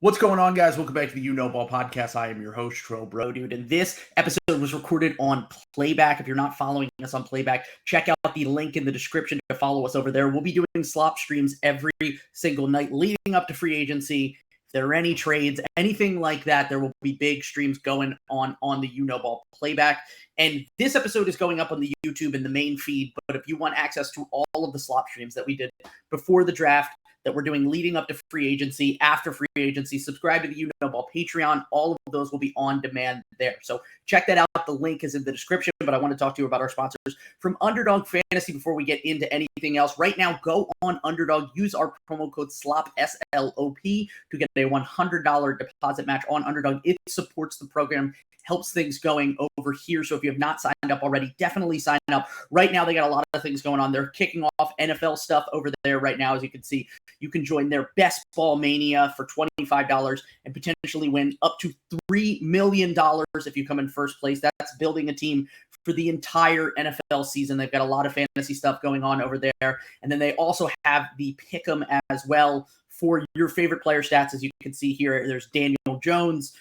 What's going on, guys? Welcome back to the You Know Ball podcast. I am your host, Tro Bro Dude, and this episode was recorded on Playback. If you're not following us on Playback, check out the link in the description to follow us over there. We'll be doing slop streams every single night leading up to free agency. If there are any trades, anything like that, there will be big streams going on the You Know Ball Playback. And this episode is going up on the YouTube in the main feed, but if you want access to all of the slop streams that we did before the draft, that we're doing leading up to free agency, after free agency, subscribe to the You Know Ball Patreon. All of those will be on demand there. So check that out. The link is in the description, but I want to talk to you about our sponsors from Underdog Fantasy before we get into anything else. Right now, go on Underdog, use our promo code SLOP, S-L-O-P, to get a $100 deposit match on Underdog. It supports the program, helps things going over here. So if you have not signed up already, definitely sign up. Right now, they got a lot of things going on. They're kicking off NFL stuff over there right now. As you can see, you can join their Best Ball Mania for $25 and potentially win up to $3 million if you come in first place. That's building a team for the entire NFL season. They've got a lot of fantasy stuff going on over there. And then they also have the Pick'em as well for your favorite player stats. As you can see here, there's Daniel Jones,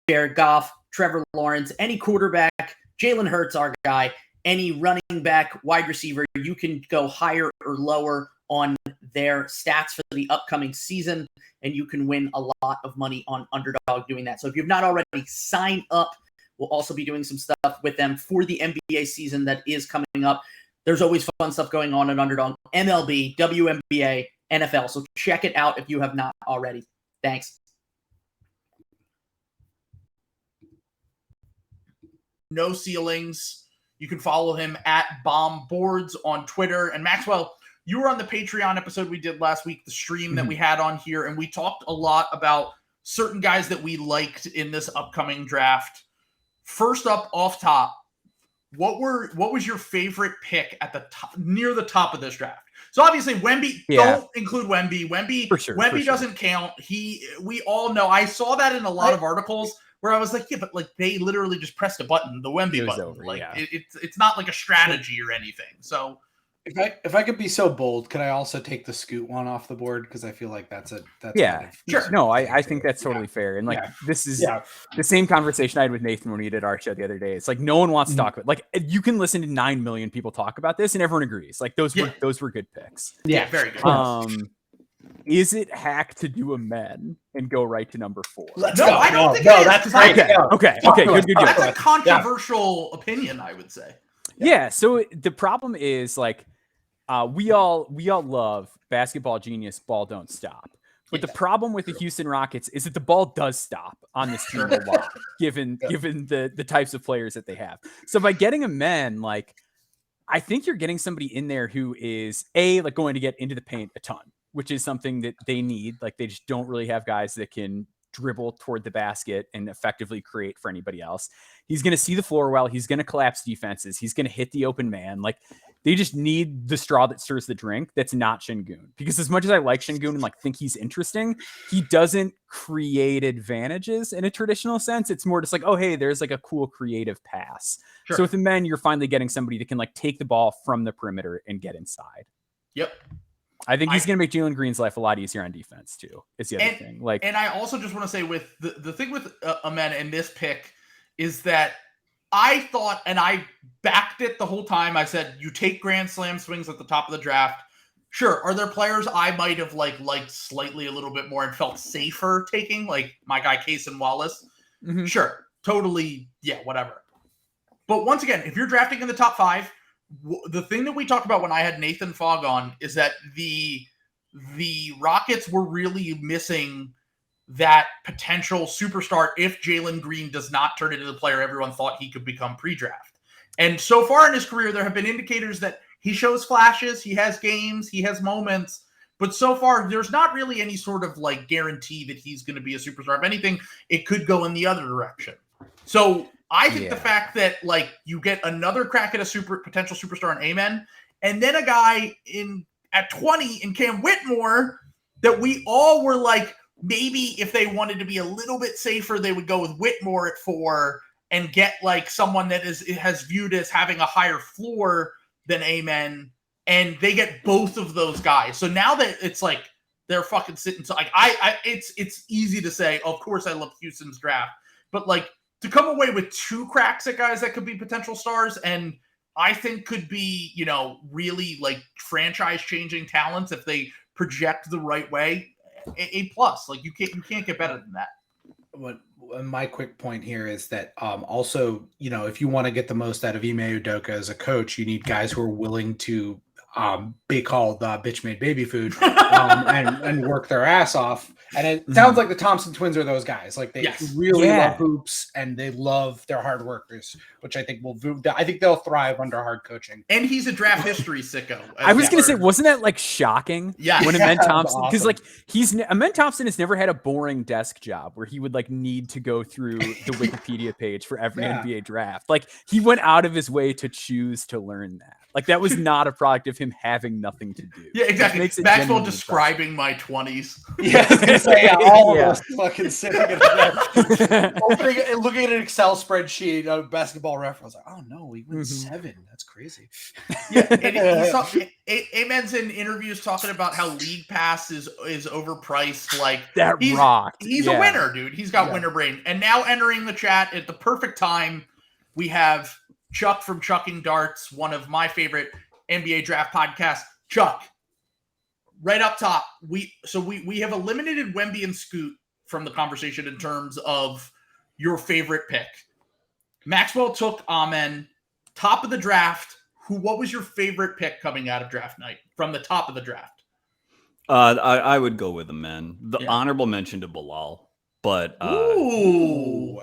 Jared Goff, Trevor Lawrence, any quarterback, Jalen Hurts, our guy, any running back, wide receiver. You can go higher or lower on their stats for the upcoming season, and you can win a lot of money on Underdog doing that. So if you've not already, sign up. We'll also be doing some stuff with them for the NBA season that is coming up. There's always fun stuff going on at Underdog, MLB, WNBA, NFL. So check it out if you have not already. Thanks. No Ceilings. You can follow him at Bomb Boards on Twitter. And Maxwell, you were on the Patreon episode we did last week, the stream that we had on here, and we talked a lot about certain guys that we liked in this upcoming draft. First up, off top, what was your favorite pick at the top, near the top of this draft? So obviously Wemby, don't include Wemby. Wemby doesn't count. We all know. I saw that in a lot of articles where I was like, yeah, but like they literally just pressed a button, the Wemby button. Over, it's not like a strategy or anything. So if I could be so bold, could I also take the Scoot one off the board? Because I feel like that's sure. No, I think that's totally fair. And like this is the same conversation I had with Nathan when we did our show the other day. It's like no one wants to talk about, like, you can listen to 9 million people talk about this and everyone agrees. Like those were good picks. Yeah, very good. Is it hack to do a men and go right to number 4? I don't think that's right. Okay, good. That's a controversial opinion, I would say. Yeah. So the problem is like we all love basketball genius, ball don't stop. But the problem with the Houston Rockets is that the ball does stop on this team a lot, given the types of players that they have. So by getting a men, like I think you're getting somebody in there who is like going to get into the paint a ton, which is something that they need. Like they just don't really have guys that can dribble toward the basket and effectively create for anybody else. He's going to see the floor well. He's going to collapse defenses. He's going to hit the open man. Like they just need the straw that stirs the drink. That's not Şengün, because as much as I like Şengün and like think he's interesting, he doesn't create advantages in a traditional sense. It's more just like, oh, hey, there's like a cool creative pass. Sure. So with the men, you're finally getting somebody that can like take the ball from the perimeter and get inside. Yep. I think he's going to make Jalen Green's life a lot easier on defense too. Is the other thing. Like, and I also just want to say with the thing with Amen and this pick is that I thought, and I backed it the whole time. I said, you take grand slam swings at the top of the draft. Sure. Are there players I might have liked slightly a little bit more and felt safer taking, like my guy Cason Wallace? Mm-hmm. Sure. Totally. Yeah, whatever. But once again, if you're drafting in the top 5, the thing that we talked about when I had Nathan Fogg on is that the Rockets were really missing that potential superstar if Jalen Green does not turn into the player everyone thought he could become pre-draft. And so far in his career, there have been indicators that he shows flashes, he has games, he has moments, but so far there's not really any sort of like guarantee that he's going to be a superstar. If anything, it could go in the other direction. So I think the fact that like you get another crack at a potential superstar in Amen, and then a guy at 20 in Cam Whitmore that we all were like, maybe if they wanted to be a little bit safer, they would go with Whitmore at 4 and get like someone that has viewed as having a higher floor than Amen, and they get both of those guys. So now that it's like they're fucking sitting. So like it's easy to say, of course I love Houston's draft, but like to come away with 2 cracks at guys that could be potential stars and I think could be, really like franchise changing talents if they project the right way. A plus, like you can't get better than that. What my quick point here is that also, if you want to get the most out of Ime Udoka as a coach, you need guys who are willing to be called bitch made baby food and work their ass off. And it sounds like the Thompson twins are those guys. Like they really love hoops and they love their hard workers, which I think they'll thrive under hard coaching. And he's a draft history sicko. I was going to say, wasn't that like shocking? Yeah. When Amen Thompson, because awesome. Amen Thompson has never had a boring desk job where he would like need to go through the Wikipedia page for every NBA draft. Like he went out of his way to choose to learn that. Like that was not a product of him having nothing to do. Yeah, exactly. Maxwell describing my 20s. Yeah, all of us fucking sitting at opening and looking at an Excel spreadsheet of Basketball Reference. Like, oh no, we went 7. That's crazy. Yeah, and Amen's in interviews talking about how League Pass is overpriced. Like he's a winner, dude. He's got winner brain. And now entering the chat at the perfect time, we have Chuck from Chucking Darts, one of my favorite NBA draft podcasts. Chuck, right up top, we have eliminated Wemby and Scoot from the conversation in terms of your favorite pick. Maxwell took Amen, top of the draft. What was your favorite pick coming out of draft night from the top of the draft? I would go with Amen. The honorable mention to Bilal. But Amen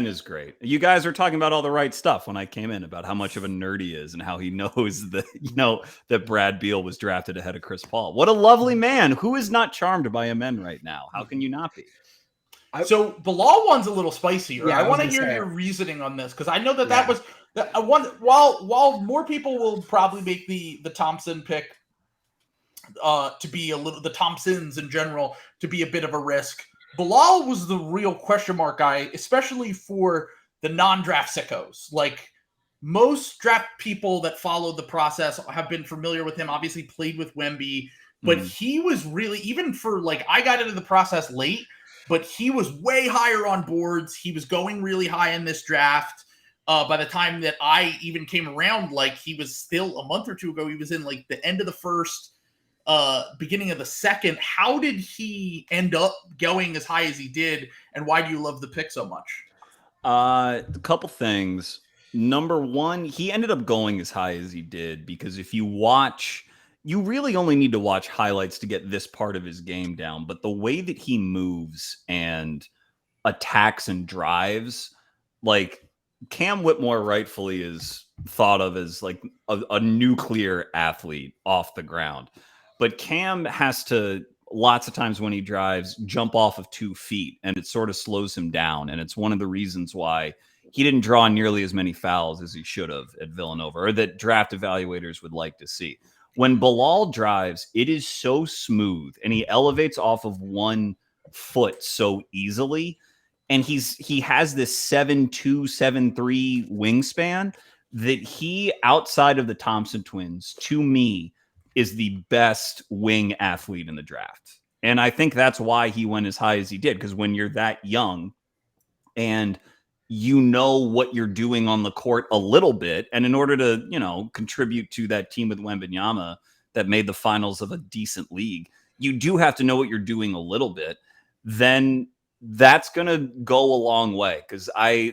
is great. You guys are talking about all the right stuff when I came in about how much of a nerd he is and how he knows that that Brad Beal was drafted ahead of Chris Paul. What a lovely man. Who is not charmed by Amen right now? How can you not be? So Bilal one's a little spicier. Yeah, I want to hear your reasoning on this because I know that was one. While more people will probably make the Thompson pick to be the Thompsons in general to be a bit of a risk. Bilal was the real question mark guy, especially for the non-draft sickos. Like most draft people that followed the process have been familiar with him, obviously played with Wemby, but he was really, even for like, I got into the process late, but he was way higher on boards. He was going really high in this draft. By the time that I even came around, like he was still a month or two ago, he was in like the end of the first, beginning of the second. How did he end up going as high as he did, and why do you love the pick so much? A couple things. Number one, he ended up going as high as he did because if you watch, you really only need to watch highlights to get this part of his game down. But the way that he moves and attacks and drives, like Cam Whitmore rightfully is thought of as like a nuclear athlete off the ground. But Cam has to, lots of times when he drives, jump off of 2 feet, and it sort of slows him down. And it's one of the reasons why he didn't draw nearly as many fouls as he should have at Villanova, or that draft evaluators would like to see. When Bilal drives, it is so smooth, and he elevates off of 1 foot so easily. And he has this 7'2", 7'3" wingspan that he, outside of the Thompson twins, to me, is the best wing athlete in the draft. And I think that's why he went as high as he did. Because when you're that young and you know what you're doing on the court a little bit, and in order to, contribute to that team with Wembanyama that made the finals of a decent league, you do have to know what you're doing a little bit. Then that's going to go a long way. Because I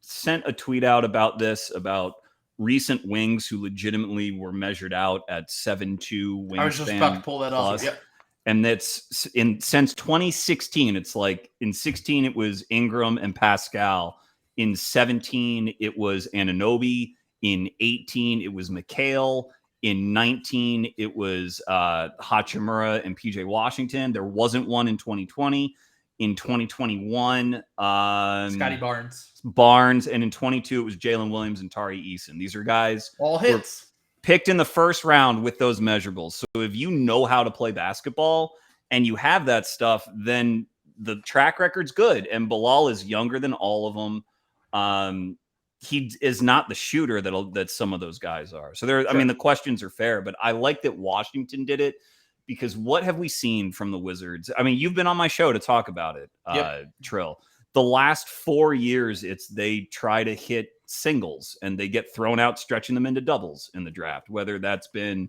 sent a tweet out about this, about recent wings who legitimately were measured out at 7'2" wingspan. I was just about to pull that off. Yep. And that's since 2016. It's like in 16 it was Ingram and Pascal. In 17 it was Anunoby. In 18 it was McHale. In 19 it was Hachimura and PJ Washington. There wasn't one in 2020. In 2021, Scotty Barnes, and in 22 it was Jalen Williams and Tari Eason. These are guys all hits picked in the first round with those measurables. So if you know how to play basketball and you have that stuff, then the track record's good. And Bilal is younger than all of them. He is not the shooter that some of those guys are. So the questions are fair, but I like that Washington did it because what have we seen from the Wizards? I mean, you've been on my show to talk about it, Trill. The last 4 years, they try to hit singles and they get thrown out, stretching them into doubles in the draft. Whether that's been,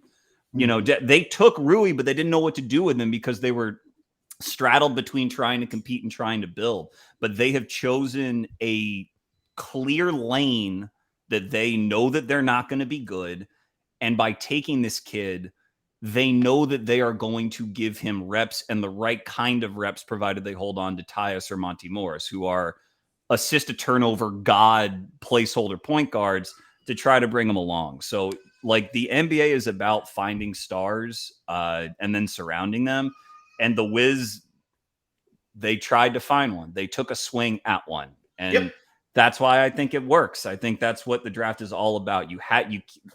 they took Rui, but they didn't know what to do with him because they were straddled between trying to compete and trying to build. But they have chosen a clear lane that they know that they're not going to be good. And by taking this kid, they know that they are going to give him reps and the right kind of reps, provided they hold on to Tyus or Monty Morris, who are assist to turnover god placeholder point guards, to try to bring them along. So like the NBA is about finding stars and then surrounding them. And the Wiz, they tried to find one. They took a swing at one. And that's why I think it works. I think that's what the draft is all about. You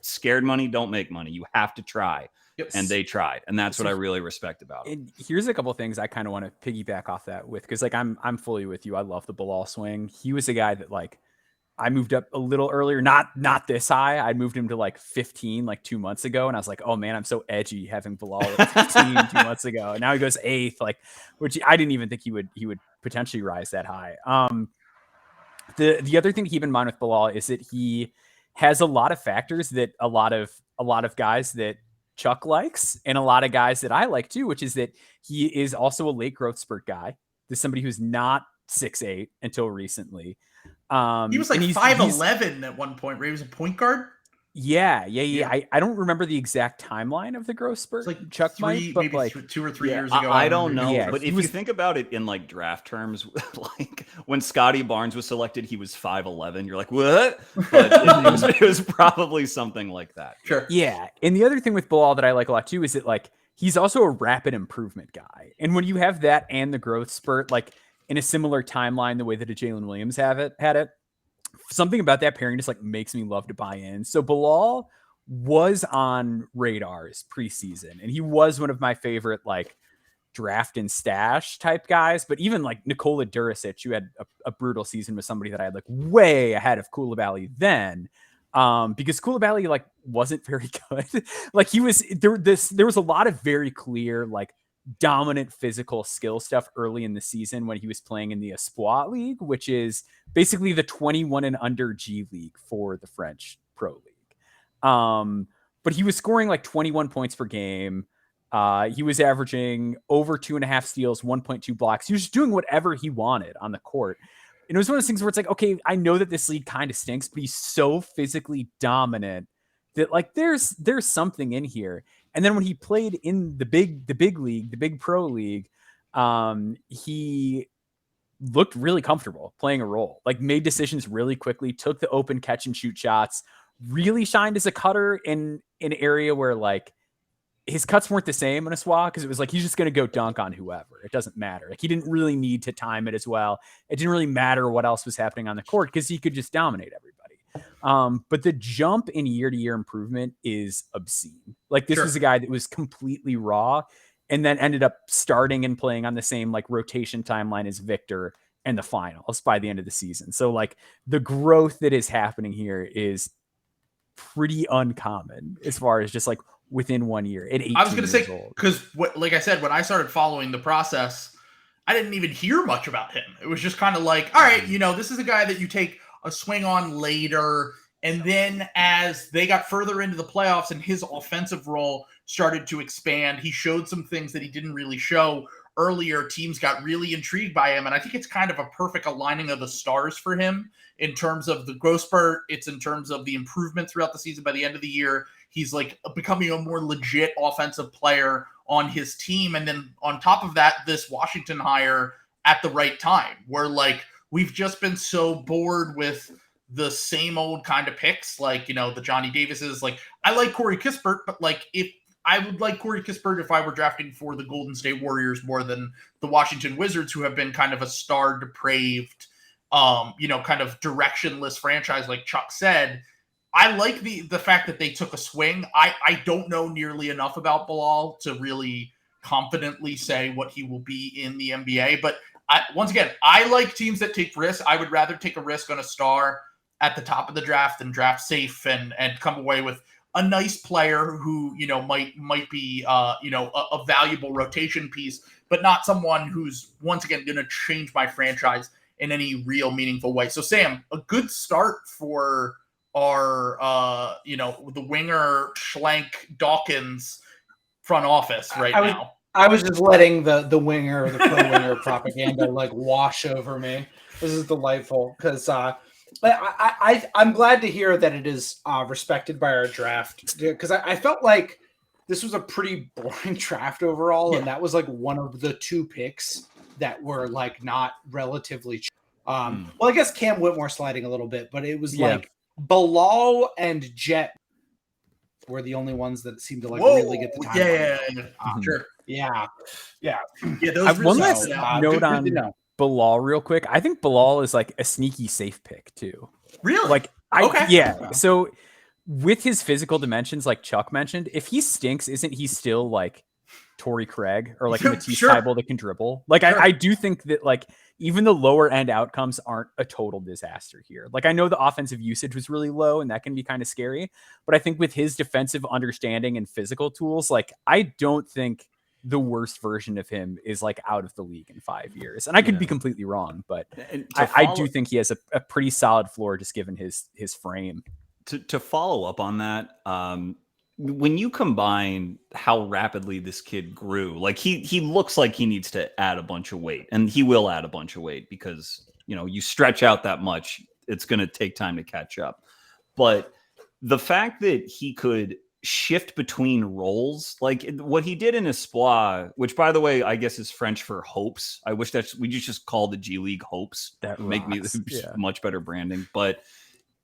scared money, don't make money. You have to try. Yep. And they tried. And that's what I really respect about it. And here's a couple of things I kind of want to piggyback off that with, because like I'm fully with you. I love the Bilal swing. He was a guy that like I moved up a little earlier, not this high. I moved him to like 15 like 2 months ago. And I was like, oh man, I'm so edgy having Bilal at 15 2 months ago. And now he goes 8th, like, which I didn't even think he would potentially rise that high. The other thing to keep in mind with Bilal is that he has a lot of factors that a lot of guys that Chuck likes and a lot of guys that I like too, which is that he is also a late growth spurt guy. There's somebody who's not 6'8" until recently. He was like 5'11" at one point, where he was a point guard. Yeah. I don't remember the exact timeline of the growth spurt. It's like Chuck maybe might, but like 2 or 3 years ago. I don't know. Yeah, but if you think about it in like draft terms, like when Scotty Barnes was selected, he was 5'11". You're like, what? But it was probably something like that. Sure. Yeah. And the other thing with Bilal that I like a lot too is that like he's also a rapid improvement guy. And when you have that and the growth spurt, like in a similar timeline, the way that a Jalen Williams had it, something about that pairing just like makes me love to buy in. So Bilal was on radars preseason, and he was one of my favorite like draft and stash type guys. But even like Nikola Duricic, who had a brutal season, was somebody that I had like way ahead of Coulibaly then, because Coulibaly like wasn't very good. Like he was there was a lot of very clear like dominant physical skill stuff early in the season when he was playing in the Espoir League, which is basically the 21 and under G League for the French Pro League. But he was scoring like 21 points per game. He was averaging over 2.5 steals, 1.2 blocks. He was just doing whatever he wanted on the court. And it was one of those things where it's like, okay, I know that this league kind of stinks, but he's so physically dominant that like there's something in here. And then when he played in the big league, the big pro league, he looked really comfortable playing a role, like made decisions really quickly, took the open catch and shoot shots, really shined as a cutter in an area where like his cuts weren't the same in a SWA, because it was like he's just going to go dunk on whoever. It doesn't matter. Like he didn't really need to time it as well. It didn't really matter what else was happening on the court because he could just dominate everybody. But the jump in year-to-year improvement is obscene. Like this was a guy that was completely raw and then ended up starting and playing on the same like rotation timeline as Victor in the finals by the end of the season. So like the growth that is happening here is pretty uncommon as far as just like within 1 year at 18 I was going to say, old. because like I said, when I started following the process, I didn't even hear much about him. It was just kind of like, all right, this is a guy that you take a swing on later. And then as they got further into the playoffs and his offensive role started to expand, he showed some things that he didn't really show earlier. Teams got really intrigued by him. And I think it's kind of a perfect aligning of the stars for him in terms of the growth spurt. It's in terms of the improvement throughout the season. By the end of the year, he's like becoming a more legit offensive player on his team. And then on top of that, this Washington hire at the right time, where like we've just been so bored with the same old kind of picks, like, the Johnny Davises. Like, I like Corey Kispert, but like if I would like Corey Kispert if I were drafting for the Golden State Warriors more than the Washington Wizards, who have been kind of a star depraved, kind of directionless franchise, like Chuck said. I like the fact that they took a swing. I don't know nearly enough about Bilal to really confidently say what he will be in the NBA. But once again, I like teams that take risks. I would rather take a risk on a star at the top of the draft than draft safe and come away with a nice player who, might be, a valuable rotation piece, but not someone who's once again going to change my franchise in any real meaningful way. So Sam, a good start for our, the winger Schlenk Dawkins front office now. I was just letting the winger, the pro winger propaganda like wash over me. This is delightful because I'm glad to hear that it is respected by our draft, because I felt like this was a pretty boring draft overall, and that was like one of the 2 picks that were like not relatively. Well, I guess Cam Whitmore sliding a little bit, but it was like Bilal and Jett were the only ones that seemed to like really get the time. Sure. Yeah. One last note on Bilal real quick. I think Bilal is like a sneaky safe pick too. Really? Like, So with his physical dimensions, like Chuck mentioned, if he stinks, isn't he still like Torrey Craig or like Matisse Thybulle that can dribble? Like, I do think that like even the lower end outcomes aren't a total disaster here. Like, I know the offensive usage was really low and that can be kind of scary, but I think with his defensive understanding and physical tools, like I don't think the worst version of him is like out of the league in 5 years. And I could be completely wrong, but I do think he has a pretty solid floor just given his frame. To follow up on that, when you combine how rapidly this kid grew, like he looks like he needs to add a bunch of weight, and he will add a bunch of weight because, you stretch out that much, it's going to take time to catch up. But the fact that he could shift between roles, like what he did in Espoir, which by the way, I guess is French for hopes. I wish we just call the G League hopes. That would make me much better branding. But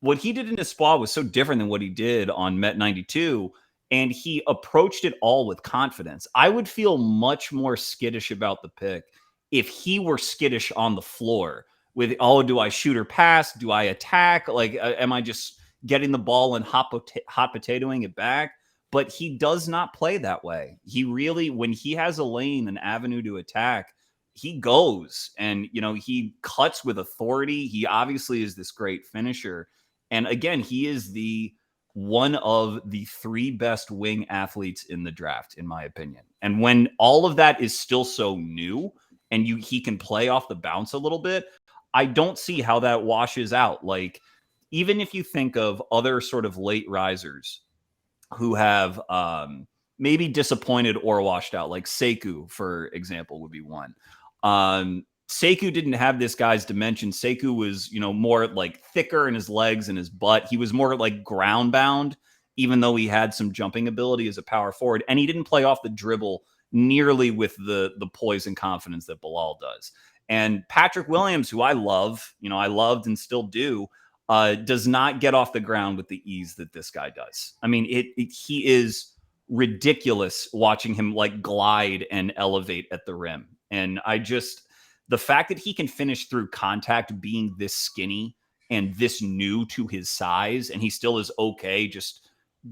what he did in Espoir was so different than what he did on Met 92. And he approached it all with confidence. I would feel much more skittish about the pick if he were skittish on the floor with, do I shoot or pass? Do I attack? Like, am I just getting the ball and hot potatoing it back? But he does not play that way. He really, when he has a lane, an avenue to attack, he goes and, he cuts with authority. He obviously is this great finisher. And again, he is one of the 3 best wing athletes in the draft, in my opinion. And when all of that is still so new and he can play off the bounce a little bit, I don't see how that washes out. Like, even if you think of other sort of late risers who have maybe disappointed or washed out, like Sekou, for example, would be one. Sekou didn't have this guy's dimension. Sekou was, more like thicker in his legs and his butt. He was more like ground bound, even though he had some jumping ability as a power forward. And he didn't play off the dribble nearly with the poise and confidence that Bilal does. And Patrick Williams, who I love, I loved and still do, does not get off the ground with the ease that this guy does. I mean, he is ridiculous watching him like glide and elevate at the rim. And the fact that he can finish through contact being this skinny and this new to his size, and he still is okay just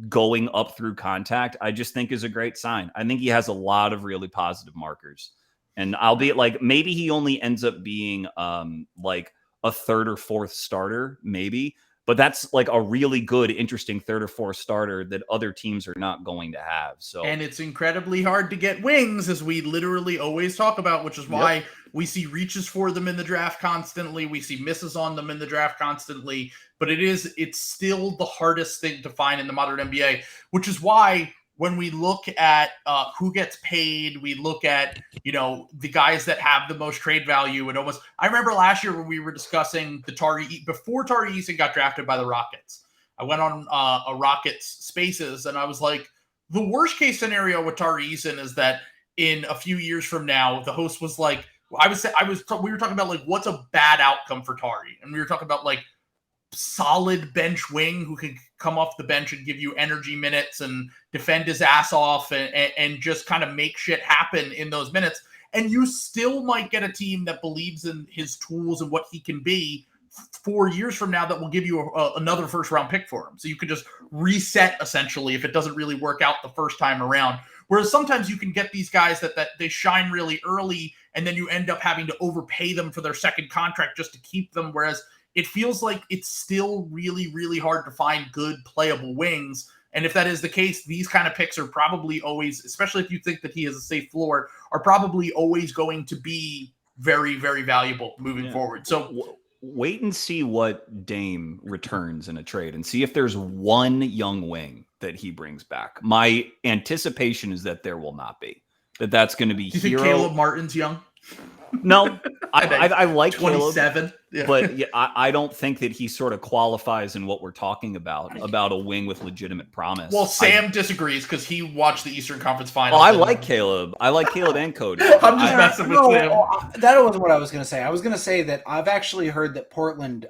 going up through contact, I just think is a great sign. I think he has a lot of really positive markers. And albeit like maybe he only ends up being like a 3rd or 4th starter, maybe, but that's like a really good, interesting 3rd or 4th starter that other teams are not going to have. So, and it's incredibly hard to get wings, as we literally always talk about, which is why we see reaches for them in the draft constantly. We see misses on them in the draft constantly, but it's still the hardest thing to find in the modern NBA, which is why when we look at who gets paid, we look at, the guys that have the most trade value. And I remember last year when we were discussing before Tari Eason got drafted by the Rockets, I went on a Rockets Spaces and I was like, the worst case scenario with Tari Eason is that in a few years from now, the host was like, we were talking about like, what's a bad outcome for Tari? And we were talking about like, solid bench wing who can come off the bench and give you energy minutes and defend his ass off and just kind of make shit happen in those minutes. And you still might get a team that believes in his tools and what he can be 4 years from now that will give you another 1st round pick for him. So you could just reset essentially if it doesn't really work out the first time around. Whereas sometimes you can get these guys that they shine really early and then you end up having to overpay them for their 2nd contract just to keep them. Whereas it feels like it's still really, really hard to find good playable wings And if that is the case, these kind of picks are probably always, especially if you think that he has a safe floor, are probably always going to be very, very valuable moving forward. So wait and see what Dame returns in a trade and see if there's one young wing that he brings back. My anticipation is that there will not be. That's going to be Do you think Caleb Martin's young? No, I like 27, Caleb, but I don't think that he sort of qualifies in what we're talking about a wing with legitimate promise. Well, Sam disagrees because he watched the Eastern Conference Finals. Well, I like Caleb. I like Caleb and Cody. I'm just messing with Sam. That wasn't what I was going to say. I was going to say that I've actually heard that Portland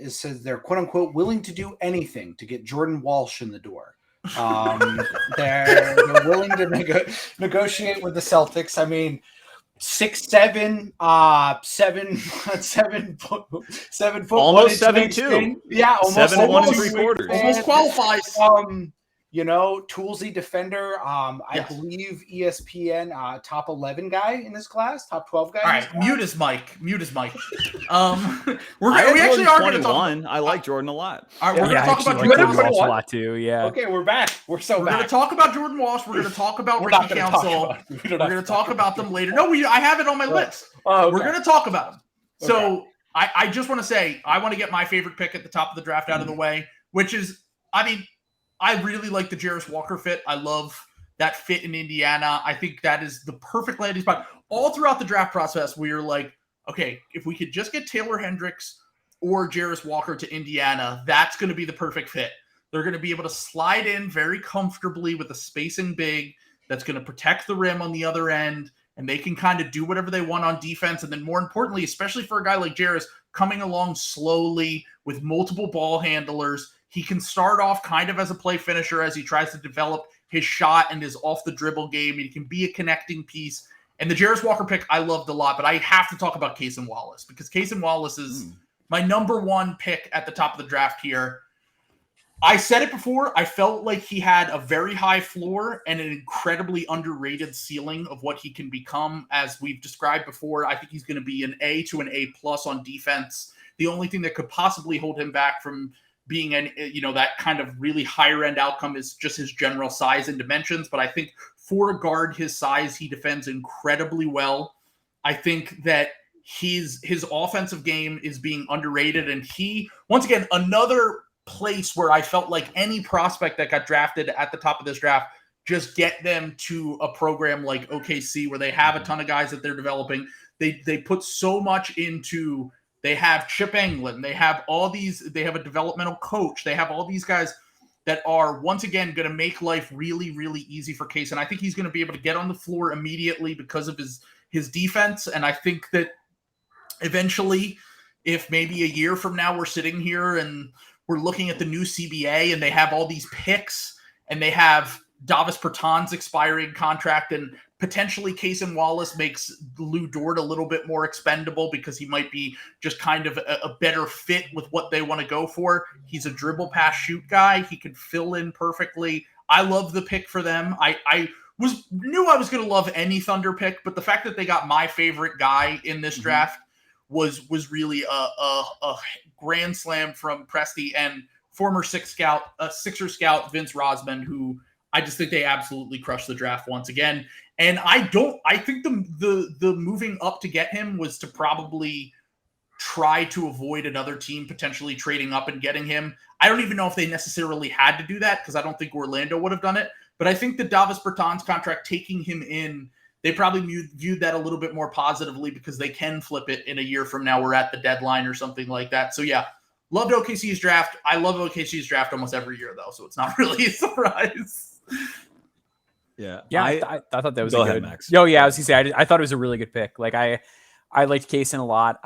says they're quote unquote willing to do anything to get Jordan Walsh in the door. They're willing to negotiate with the Celtics. I mean, 6'7", 7 foot, almost 7'2". Yeah, almost 7'1" 3/4. Almost qualifies. Toolsy defender. I believe ESPN top 11 guy in this class, top 12 guy. All right, mute his mic. We actually Jordan are going to talk. I like Jordan a lot. All right, we're going to talk about Jordan Walsh a lot too. Yeah. Okay, we're back. We're going to talk about Jordan Walsh. We're going to talk about Ricky Council. We're going to talk about them later. No, I have it on my list. Okay. We're going to talk about them. So I just want to say I want to get my favorite pick at the top of the draft out of the way, which is, I really like the Jarris Walker fit. I love that fit in Indiana. I think that is the perfect landing spot. All throughout the draft process, we were like, okay, if we could just get Taylor Hendricks or Jarris Walker to Indiana, that's going to be the perfect fit. They're going to be able to slide in very comfortably with a spacing big that's going to protect the rim on the other end, and they can kind of do whatever they want on defense. And then more importantly, especially for a guy like Jarris, coming along slowly with multiple ball handlers, he can start off kind of as a play finisher as he tries to develop his shot and his off the dribble game. And he can be a connecting piece. And the Jarris Walker pick I loved a lot, but I have to talk about Cason Wallace because Cason Wallace is my number one pick at the top of the draft here. I said it before. I felt like he had a very high floor and an incredibly underrated ceiling of what he can become. As we've described before, I think he's going to be an A to an A+ on defense. The only thing that could possibly hold him back from being that kind of really higher end outcome is just his general size and dimensions. But I think for a guard his size, he defends incredibly well. I think that his offensive game is being underrated. And he, once again, another place where I felt like any prospect that got drafted at the top of this draft, just get them to a program like OKC where they have a ton of guys that they're developing. They put so much into. They have Chip Englund. They have they have a developmental coach. They have all these guys that are, once again, going to make life really, really easy for Case. And I think he's going to be able to get on the floor immediately because of his defense. And I think that eventually, if maybe a year from now we're sitting here and we're looking at the new CBA and they have all these picks and they have Davis Bertans' expiring contract and potentially Cason Wallace makes Lou Dort a little bit more expendable because he might be just kind of a better fit with what they want to go for. He's a dribble pass shoot guy. He can fill in perfectly. I love the pick for them. I knew I was going to love any Thunder pick, but the fact that they got my favorite guy in this draft was really a grand slam from Presti and former Sixer scout Vince Rosman, who I just think they absolutely crushed the draft once again. And I think the moving up to get him was to probably try to avoid another team potentially trading up and getting him. I don't even know if they necessarily had to do that because I don't think Orlando would have done it. But I think the Davis Bertans contract, taking him in, they probably viewed that a little bit more positively because they can flip it in a year from now. We're at the deadline or something like that. So yeah, loved OKC's draft. I love OKC's draft almost every year though, so it's not really a surprise. Yeah. I thought that was Go a good ahead, Max. Oh yeah, I was gonna say I thought it was a really good pick. Like I liked Cason a lot.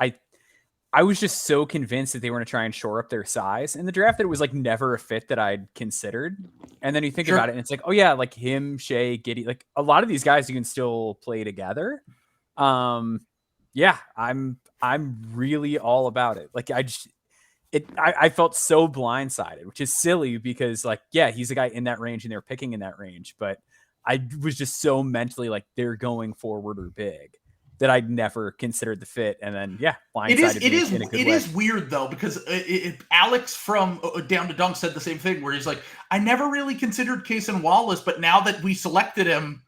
I was just so convinced that they were going to try and shore up their size in the draft that it was like never a fit that I'd considered. And then you think about it and it's like, oh yeah, like him, Shea, Giddey, like a lot of these guys you can still play together. Yeah, I'm really all about it. Like I felt so blindsided, which is silly because like, yeah, he's a guy in that range and they're picking in that range, but I was just so mentally like they're going forward or big. that I'd never considered the fit. And then, blindsided in a good way. It is weird though, because Alex from Down to Dunk said the same thing, where he's like, I never really considered Cason Wallace, but now that we selected him,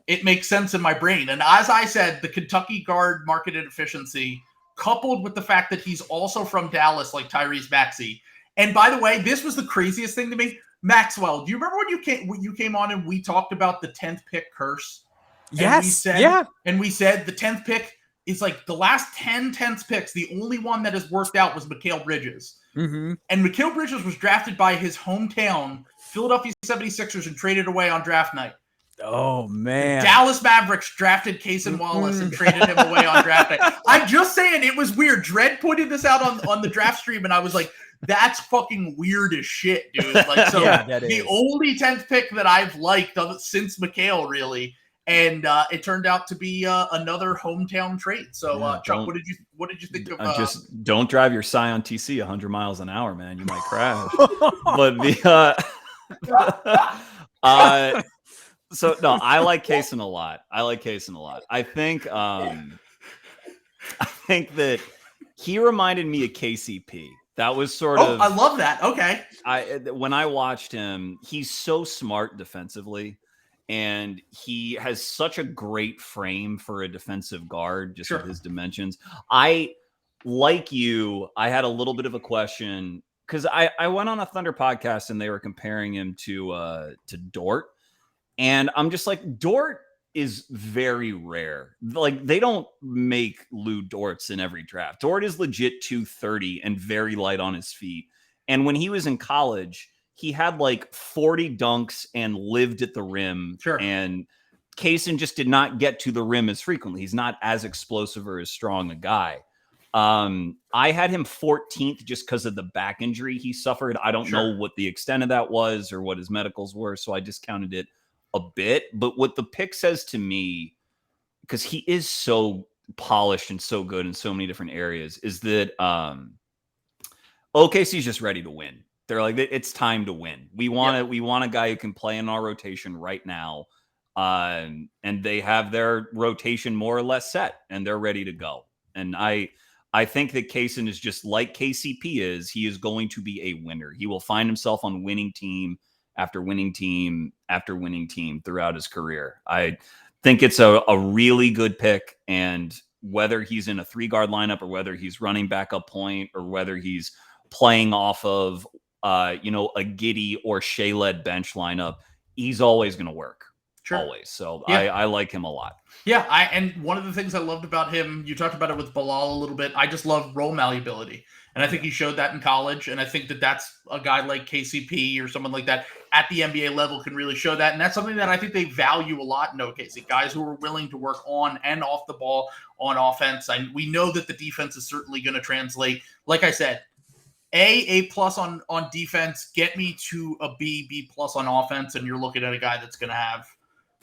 it makes sense in my brain. And as I said, the Kentucky guard market inefficiency, coupled with the fact that he's also from Dallas, like Tyrese Maxey. And by the way, this was the craziest thing to me. Maxwell, do you remember when you came on and we talked about the 10th pick curse? Yes. And we said the 10th pick is like the last 10 10th picks. The only one that has worked out was Mikal Bridges. Mm-hmm. And Mikal Bridges was drafted by his hometown, Philadelphia 76ers, and traded away on draft night. Oh, man. The Dallas Mavericks drafted Cason Wallace and traded him away on draft night. I'm just saying, it was weird. Dredd pointed this out on the draft stream, and I was like, that's fucking weird as shit, dude. Like, so the only 10th pick that I've liked since Mikal, really. And it turned out to be another hometown trade. So, Chuck, what did you think of? Just don't drive your Scion TC 100 miles an hour, man. You might crash. But so no, I like Cason a lot. I think that he reminded me of KCP. That was sort of. I love that. Okay. When I watched him, he's so smart defensively. And he has such a great frame for a defensive guard, just with his dimensions. Like you, I had a little bit of a question because I went on a Thunder podcast and they were comparing him to Dort. And I'm just like, Dort is very rare. Like, they don't make Lou Dorts in every draft. Dort is legit 230 and very light on his feet. And when he was in college, he had like 40 dunks and lived at the rim. And Cason just did not get to the rim as frequently. He's not as explosive or as strong a guy. I had him 14th just because of the back injury he suffered. I don't know what the extent of that was or what his medicals were, so I discounted it a bit. But what the pick says to me, because he is so polished and so good in so many different areas, is that OKC's just ready to win. They're like, it's time to win. We want a guy who can play in our rotation right now. And they have their rotation more or less set, and they're ready to go. And I think that Cason is just like KCP is. He is going to be a winner. He will find himself on winning team after winning team after winning team throughout his career. I think it's a really good pick. And whether he's in a 3-guard lineup or whether he's running back up point or whether he's playing off of a Giddy or Shea-led bench lineup, he's always going to work. Always. So I like him a lot. Yeah, and one of the things I loved about him, you talked about it with Bilal a little bit, I just love role malleability. And I think he showed that in college. And I think that that's a guy like KCP or someone like that at the NBA level can really show that. And that's something that I think they value a lot in OKC. Guys who are willing to work on and off the ball on offense. And we know that the defense is certainly going to translate. Like I said, A+ on defense, get me to a B+ on offense, and you're looking at a guy that's going to have,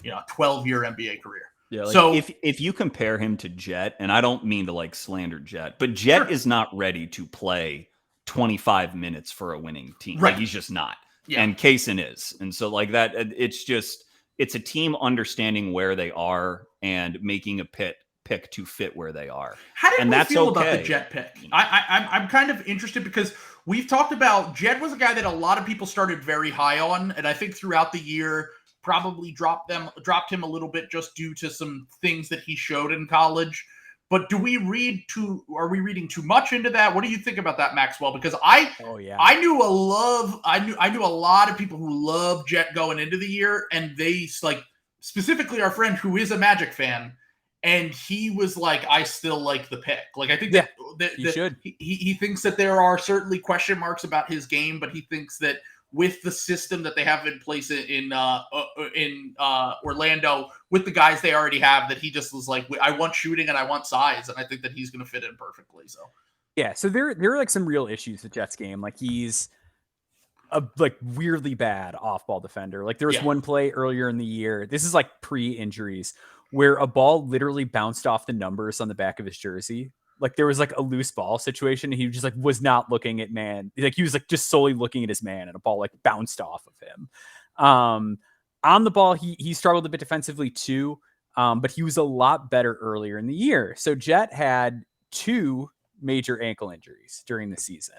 a 12-year NBA career. Yeah. So if you compare him to Jett, and I don't mean to like slander Jett, but Jett is not ready to play 25 minutes for a winning team. Right. Like, he's just not. Yeah. And Cason is. And so like that, it's a team understanding where they are and making a pick to fit where they are. How did we feel about the Jett pick? I'm kind of interested because we've talked about Jett was a guy that a lot of people started very high on, and I think throughout the year probably dropped him a little bit just due to some things that he showed in college. But are we reading too much into that? What do you think about that, Maxwell? Because I knew a lot of people who loved Jett going into the year, and they, like, specifically our friend who is a Magic fan, and he was like, I still like the pick. Like, I think he thinks that there are certainly question marks about his game, but he thinks that with the system that they have in place in Orlando, with the guys they already have, that he just was like, I want shooting and I want size, and I think that he's going to fit in perfectly. So so there are like some real issues with Jett's game. Like, he's a weirdly bad off-ball defender. Like, there was one play earlier in the year, this is like pre-injuries, where a ball literally bounced off the numbers on the back of his jersey. Like, there was like a loose ball situation, and he just like was not looking at man. Like, he was like just solely looking at his man, and a ball like bounced off of him. On the ball, he struggled a bit defensively too. but he was a lot better earlier in the year. So Jett had 2 major ankle injuries during the season.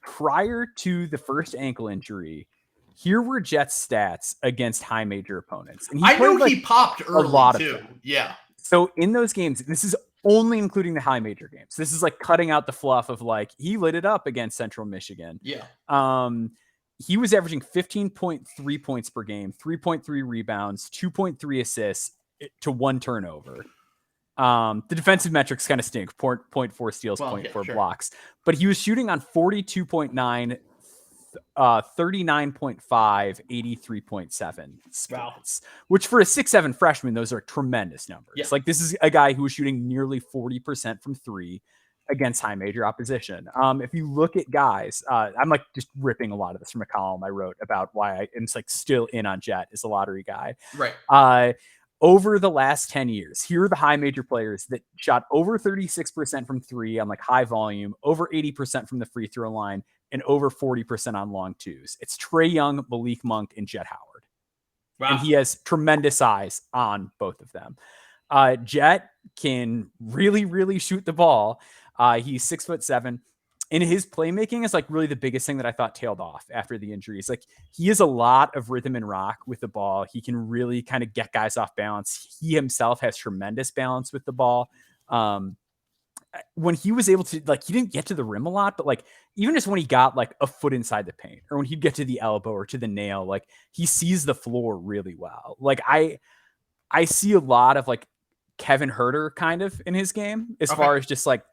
Prior to the first ankle injury, here were Jett's stats against high major opponents. And I knew he popped early, a lot too. Of them. Yeah. So in those games, this is only including the high major games. This is like cutting out the fluff of like, he lit it up against Central Michigan. Yeah. He was averaging 15.3 points per game, 3.3 rebounds, 2.3 assists to 1 turnover. The defensive metrics kind of stink. 0.4 steals, 0.4 blocks. But he was shooting on 42.9, 39.5, 83.7 splits, which for a 6'7" freshman, those are tremendous numbers. Yeah. Like this is a guy who was shooting nearly 40% from 3 against high major opposition. If you look at guys, I'm like just ripping a lot of this from a column I wrote about why I'm like still in on Jett as a lottery guy. Right. Over the last 10 years, here are the high major players that shot over 36% from 3 on like high volume, over 80% from the free throw line, and over 40% on long 2s. It's Trae Young, Malik Monk, and Jett Howard. Wow. And he has tremendous size on both of them. Jett can really, really shoot the ball. He's 6'7", and his playmaking is like really the biggest thing that I thought tailed off after the injuries. Like he has a lot of rhythm and rock with the ball. He can really kind of get guys off balance. He himself has tremendous balance with the ball. When he was able to, like, he didn't get to the rim a lot, but like even just when he got like a foot inside the paint or when he'd get to the elbow or to the nail, like he sees the floor really well. Like I see a lot of like Kevin Huerter kind of in his game as far as just like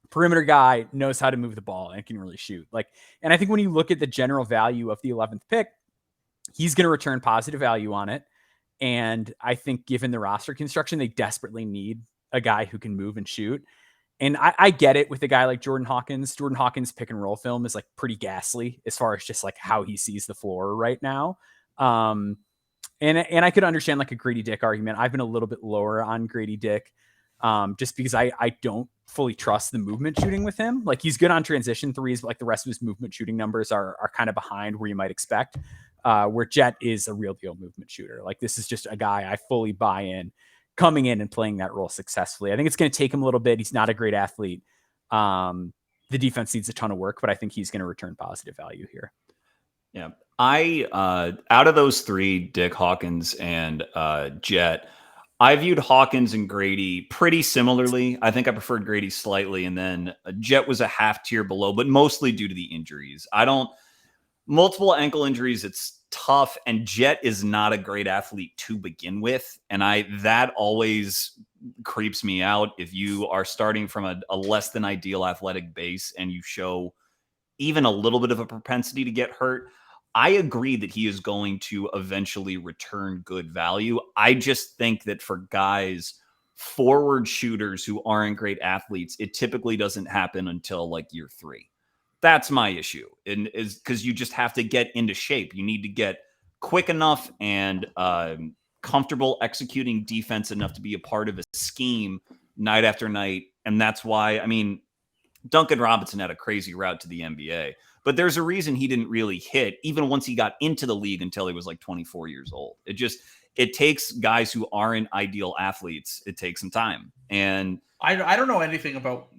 perimeter guy, knows how to move the ball and can really shoot. Like, and I think when you look at the general value of the 11th pick, he's going to return positive value on it. And I think given the roster construction, they desperately need a guy who can move and shoot. And I get it with a guy like Jordan Hawkins. Jordan Hawkins' pick and roll film is like pretty ghastly as far as just like how he sees the floor right now. And I could understand like a Grady Dick argument. I've been a little bit lower on Grady Dick just because I don't fully trust the movement shooting with him. Like he's good on transition threes, but like the rest of his movement shooting numbers are kind of behind where you might expect, where Jett is a real deal movement shooter. Like this is just a guy I fully buy in coming in and playing that role successfully. I think it's going to take him a little bit. He's not a great athlete. The defense needs a ton of work, but I think he's going to return positive value here. Yeah. Out of those 3, Dick, Hawkins, and Jett, I viewed Hawkins and Grady pretty similarly. I think I preferred Grady slightly, and then Jett was a half tier below, but mostly due to the injuries. Multiple ankle injuries, it's tough, and Jett is not a great athlete to begin with, and that always creeps me out. If you are starting from a less than ideal athletic base and you show even a little bit of a propensity to get hurt, I agree that he is going to eventually return good value. I just think that for guys, forward shooters who aren't great athletes, it typically doesn't happen until like year 3. That's my issue, and is because you just have to get into shape. You need to get quick enough and comfortable executing defense enough to be a part of a scheme night after night. And that's why, I mean, Duncan Robinson had a crazy route to the NBA, but there's a reason he didn't really hit even once he got into the league until he was like 24 years old. It takes guys who aren't ideal athletes. It takes some time. And I don't know anything about,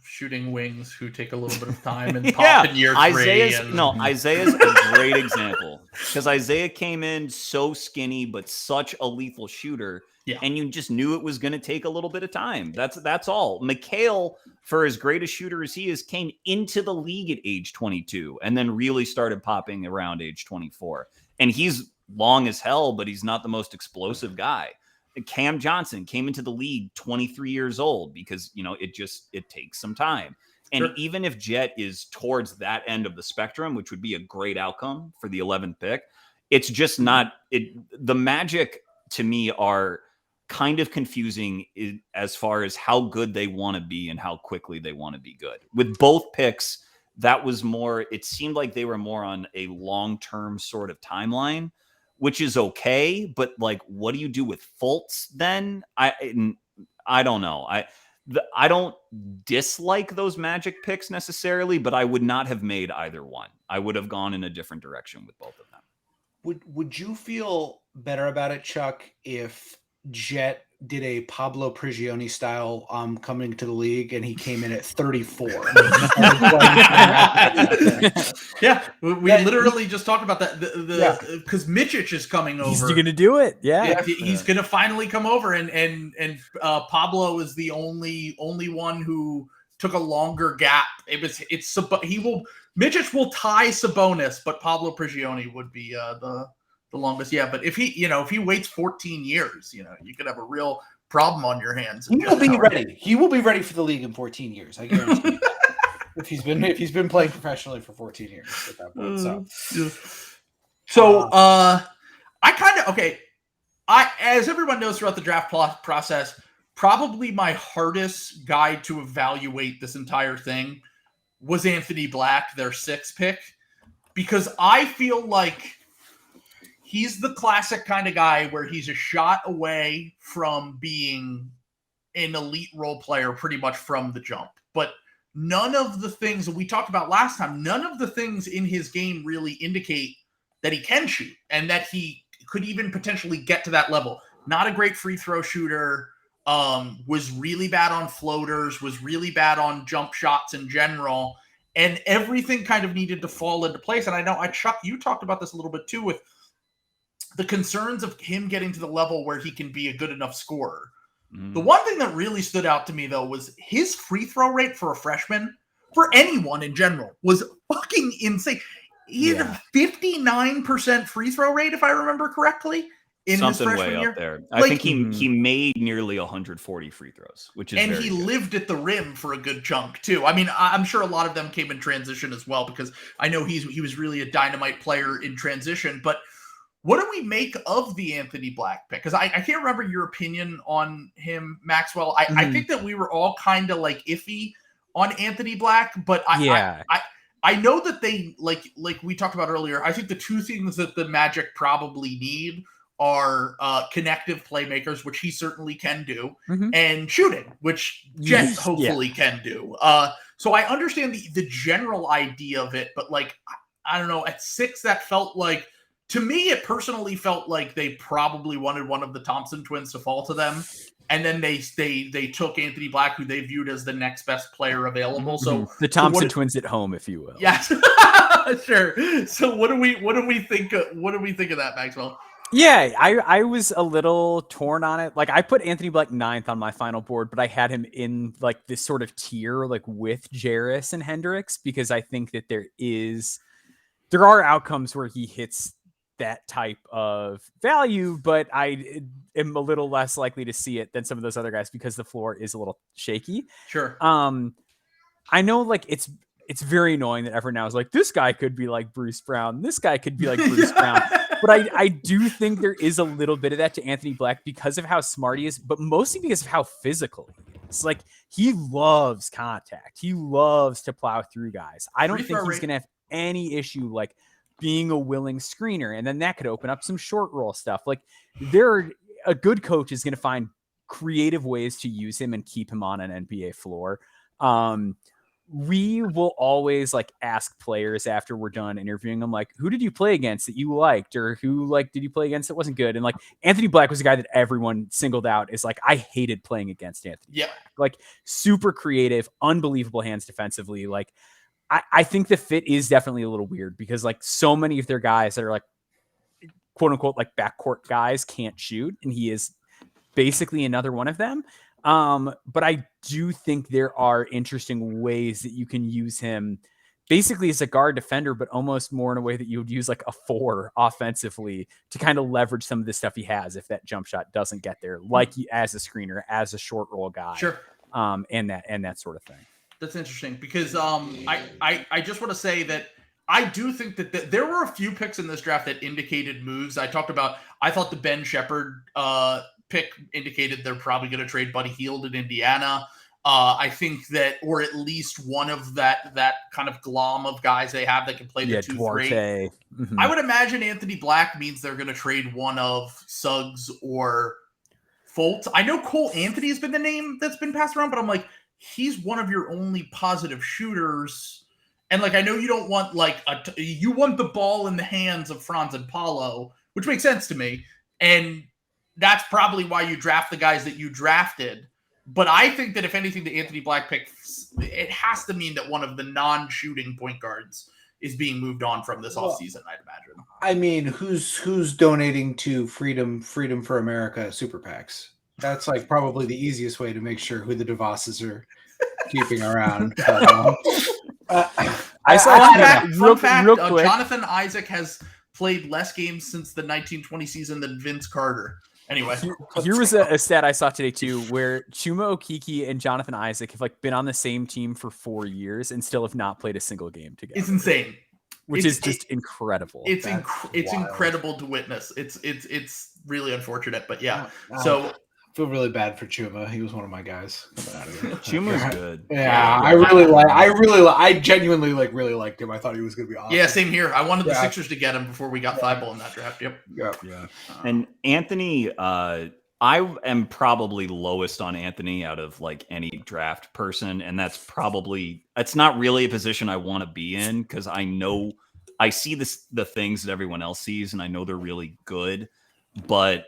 shooting wings who take a little bit of time and pop in year 3. Isaiah's a great example because Isaiah came in so skinny, but such a lethal shooter. Yeah. And you just knew it was going to take a little bit of time. That's all. Mikhail, for as great a shooter as he is, came into the league at age 22 and then really started popping around age 24. And he's long as hell, but he's not the most explosive guy. Cam Johnson came into the league 23 years old because, it takes some time. And Sure. even if Jett is towards that end of the spectrum, which would be a great outcome for the 11th pick, it's just not it. The Magic to me are kind of confusing as far as how good they want to be and how quickly they want to be good. With both picks, that was more, it seemed like they were more on a long-term sort of timeline, which is okay. But like, what do you do with Fultz then? I don't know. I don't dislike those Magic picks necessarily, but I would not have made either one. I would have gone in a different direction with both of them. Would you feel better about it, Chuck, if Jett did a Pablo Prigioni style coming to the league and he came in at 34. Yeah, we literally just talked about that. Because Micic is coming over. He's going to do it. Yeah. He's going to finally come over, and Pablo is the only one who took a longer gap. Micic will tie Sabonis, but Pablo Prigioni would be the longest. Yeah, but if he waits 14 years, you could have a real problem on your hands. He will be ready. He will be ready for the league in 14 years. I guarantee. if he's been playing professionally for 14 years at that point. As everyone knows throughout the draft process, probably my hardest guy to evaluate this entire thing was Anthony Black, their 6th pick, because I feel like he's the classic kind of guy where he's a shot away from being an elite role player pretty much from the jump. But none of the things that we talked about last time, none of the things in his game really indicate that he can shoot and that he could even potentially get to that level. Not a great free throw shooter, was really bad on floaters, was really bad on jump shots in general, and everything kind of needed to fall into place. And I know, Chuck, you talked about this a little bit too with the concerns of him getting to the level where he can be a good enough scorer. The one thing that really stood out to me, though, was his free throw rate for a freshman, for anyone in general, was fucking insane. He had a 59% free throw rate, if I remember correctly, in something his freshman way year. Up there. I think he made nearly 140 free throws, which is he lived at the rim for a good chunk too. I mean, I'm sure a lot of them came in transition as well, because I know he was really a dynamite player in transition. But what do we make of the Anthony Black pick? Because I can't remember your opinion on him, Maxwell. I think that we were all kind of like iffy on Anthony Black, but I know that they like we talked about earlier. I think the two things that the Magic probably need are connective playmakers, which he certainly can do, and shooting, which Jett hopefully can do. So I understand the general idea of it, but like, I don't know, at 6, that felt like, to me, it personally felt like they probably wanted one of the Thompson twins to fall to them. And then they took Anthony Black, who they viewed as the next best player available. So the Thompson twins at home, if you will. Yes, sure. So what do we think? What do we think of that, Maxwell? Yeah, I was a little torn on it. Like, I put Anthony Black 9th on my final board, but I had him in like this sort of tier, like with Jarris and Hendricks, because I think that there are outcomes where he hits that type of value, but I am a little less likely to see it than some of those other guys because the floor is a little shaky. Sure. I know, like, it's very annoying that everyone now is like, this guy could be like Bruce Brown. This guy could be like Bruce Brown. But I do think there is a little bit of that to Anthony Black because of how smart he is, but mostly because of how physical he is. It's like, he loves contact. He loves to plow through guys. I don't think he's going to have any issue, like, being a willing screener. And then that could open up some short roll stuff. Like, a good coach is going to find creative ways to use him and keep him on an NBA floor. We will always like ask players after we're done interviewing them, like, who did you play against that you liked, or who like did you play against that wasn't good? And like, Anthony Black was a guy that everyone singled out as like, I hated playing against Anthony Black. Like, super creative, unbelievable hands defensively. Like, I think the fit is definitely a little weird because like so many of their guys that are like quote unquote like backcourt guys can't shoot, and he is basically another one of them. But I do think there are interesting ways that you can use him basically as a guard defender, but almost more in a way that you would use like a 4 offensively to kind of leverage some of the stuff he has if that jump shot doesn't get there, like as a screener, as a short roll guy. Sure. And that sort of thing. That's interesting because I just want to say that I do think that there were a few picks in this draft that indicated moves. I thought the Ben Shepherd pick indicated they're probably going to trade Buddy Hield in Indiana. I think that, or at least one of that kind of glom of guys they have that can play the 2-3. Mm-hmm. I would imagine Anthony Black means they're going to trade one of Suggs or Fultz. I know Cole Anthony has been the name that's been passed around, but I'm like, he's one of your only positive shooters. And like, I know you don't want like you want the ball in the hands of Franz and Paulo, which makes sense to me. And that's probably why you draft the guys that you drafted. But I think that if anything, the Anthony Black pick, it has to mean that one of the non-shooting point guards is being moved on from this offseason, I'd imagine. I mean, who's donating to Freedom for America super PACs? That's like probably the easiest way to make sure who the DeVosses are keeping around. I saw Fun fact, real quick. Jonathan Isaac has played less games since the 1920 season than Vince Carter. Anyway, Here was a stat I saw today too, where Chuma Okeke and Jonathan Isaac have like been on the same team for 4 years and still have not played a single game together. it's insane. Which is just incredible. It's That's wild. incredible to witness. It's really unfortunate, but yeah. Wow. So I feel really bad for Chuma. He was one of my guys. Chuma's good. Yeah, I genuinely really liked him. I thought he was going to be awesome. yeah, same here. I wanted the Sixers to get him before we got Thibault in that draft. Yep. Yeah. And Anthony, I am probably lowest on Anthony out of like any draft person. And it's not really a position I want to be in because I see the things that everyone else sees and I know they're really good. But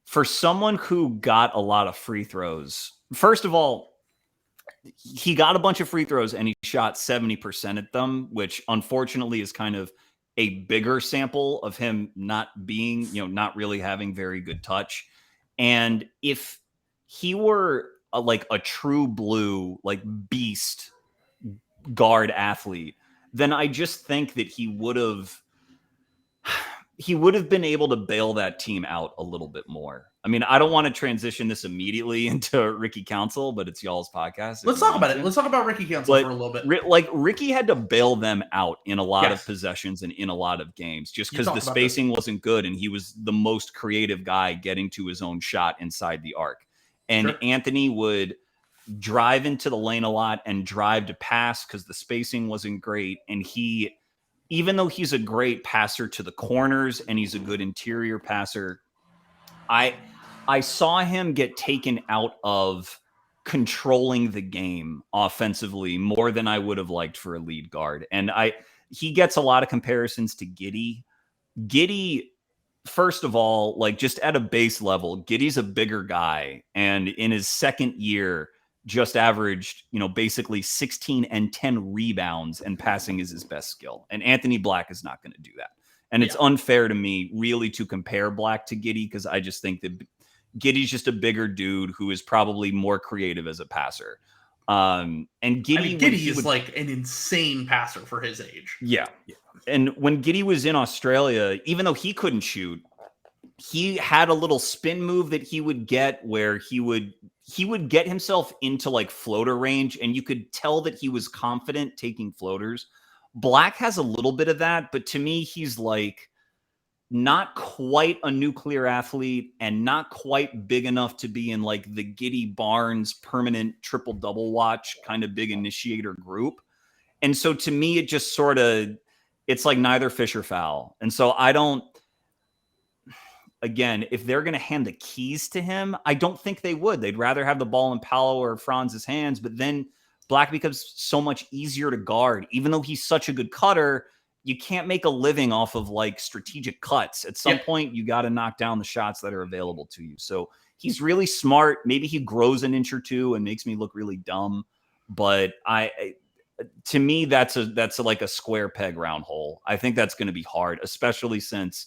for someone who got a lot of free throws, first of all, he got a bunch of free throws and he shot 70% at them, which unfortunately is kind of a bigger sample of him not not really having very good touch. And if he were a true blue, like beast guard athlete, then I just think that he would have been able to bail that team out a little bit more. I mean, I don't want to transition this immediately into Ricky Council, but it's y'all's podcast. Let's talk about it. Let's talk about Ricky Council for a little bit. Ricky had to bail them out in a lot of possessions and in a lot of games just because the spacing wasn't good and he was the most creative guy getting to his own shot inside the arc. And Anthony would drive into the lane a lot and drive to pass because the spacing wasn't great. And even though he's a great passer to the corners and he's a good interior passer, I saw him get taken out of controlling the game offensively more than I would have liked for a lead guard. And he gets a lot of comparisons to Giddey. Giddey, first of all, like just at a base level, Giddey's a bigger guy. And in his second year, just averaged, basically 16 and 10 rebounds, and passing is his best skill. And Anthony Black is not going to do that. And it's unfair to me really to compare Black to Giddey because I just think that Giddey's just a bigger dude who is probably more creative as a passer. And Giddey is like an insane passer for his age. Yeah. And when Giddey was in Australia, even though he couldn't shoot, he had a little spin move that he would get where he would get himself into like floater range and you could tell that he was confident taking floaters. Black has a little bit of that, but to me, he's like not quite a nuclear athlete and not quite big enough to be in like the Giddey Barnes permanent triple double watch kind of big initiator group. And so to me, it just sort of, it's like neither fish or fowl. And so again, if they're going to hand the keys to him, I don't think they would. They'd rather have the ball in Paolo or Franz's hands, but then Black becomes so much easier to guard. Even though he's such a good cutter, you can't make a living off of like strategic cuts. At some point, you got to knock down the shots that are available to you. So he's really smart. Maybe he grows an inch or two and makes me look really dumb. But to me, that's like a square peg round hole. I think that's going to be hard, especially since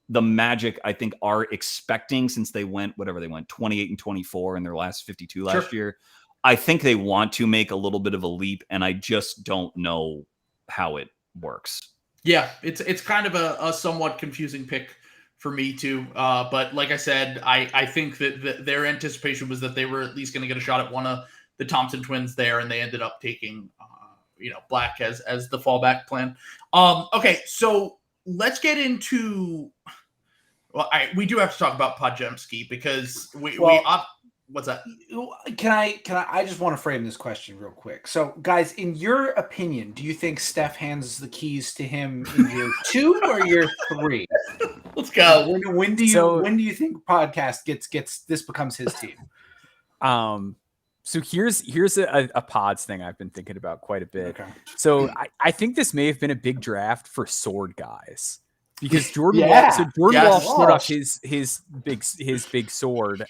the Magic, I think, are expecting, since they went 28 and 24 in their last 52 last year. I think they want to make a little bit of a leap, and I just don't know how it works. Yeah, it's kind of a somewhat confusing pick for me too. But like I said, I think that their anticipation was that they were at least going to get a shot at one of the Thompson twins there, and they ended up taking Black as the fallback plan. Okay, so let's get into. Well, we do have to talk about Podziemski because what's that? Can I just want to frame this question real quick. So, guys, in your opinion, do you think Steph hands the keys to him in year 2 or year 3? Let's go. When do you think podcast this becomes his team? So here's a pods thing I've been thinking about quite a bit. Okay. So I think this may have been a big draft for sword guys. because Jordan Yeah. Walsh showed off Walsh. his big sword,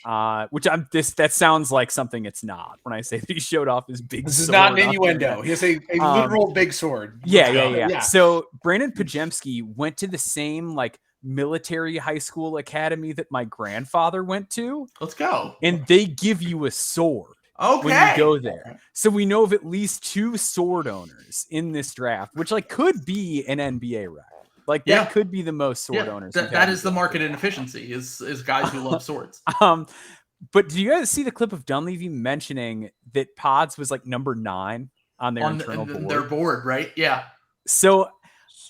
which that sounds like something it's not when I say that he showed off his big This sword. is not an innuendo. He has a literal big sword. Yeah. So Brandin Podziemski went to the same like military high school academy that my grandfather went to. Let's go. And they give you a sword. Okay. When you go there. So we know of at least 2 sword owners in this draft, which like could be an NBA record. Like that could be the most sword owners. That is the market inefficiency is guys who love swords. But do you guys see the clip of Dunleavy mentioning that Pods was like number 9 on their internal board? Their board, right? Yeah. So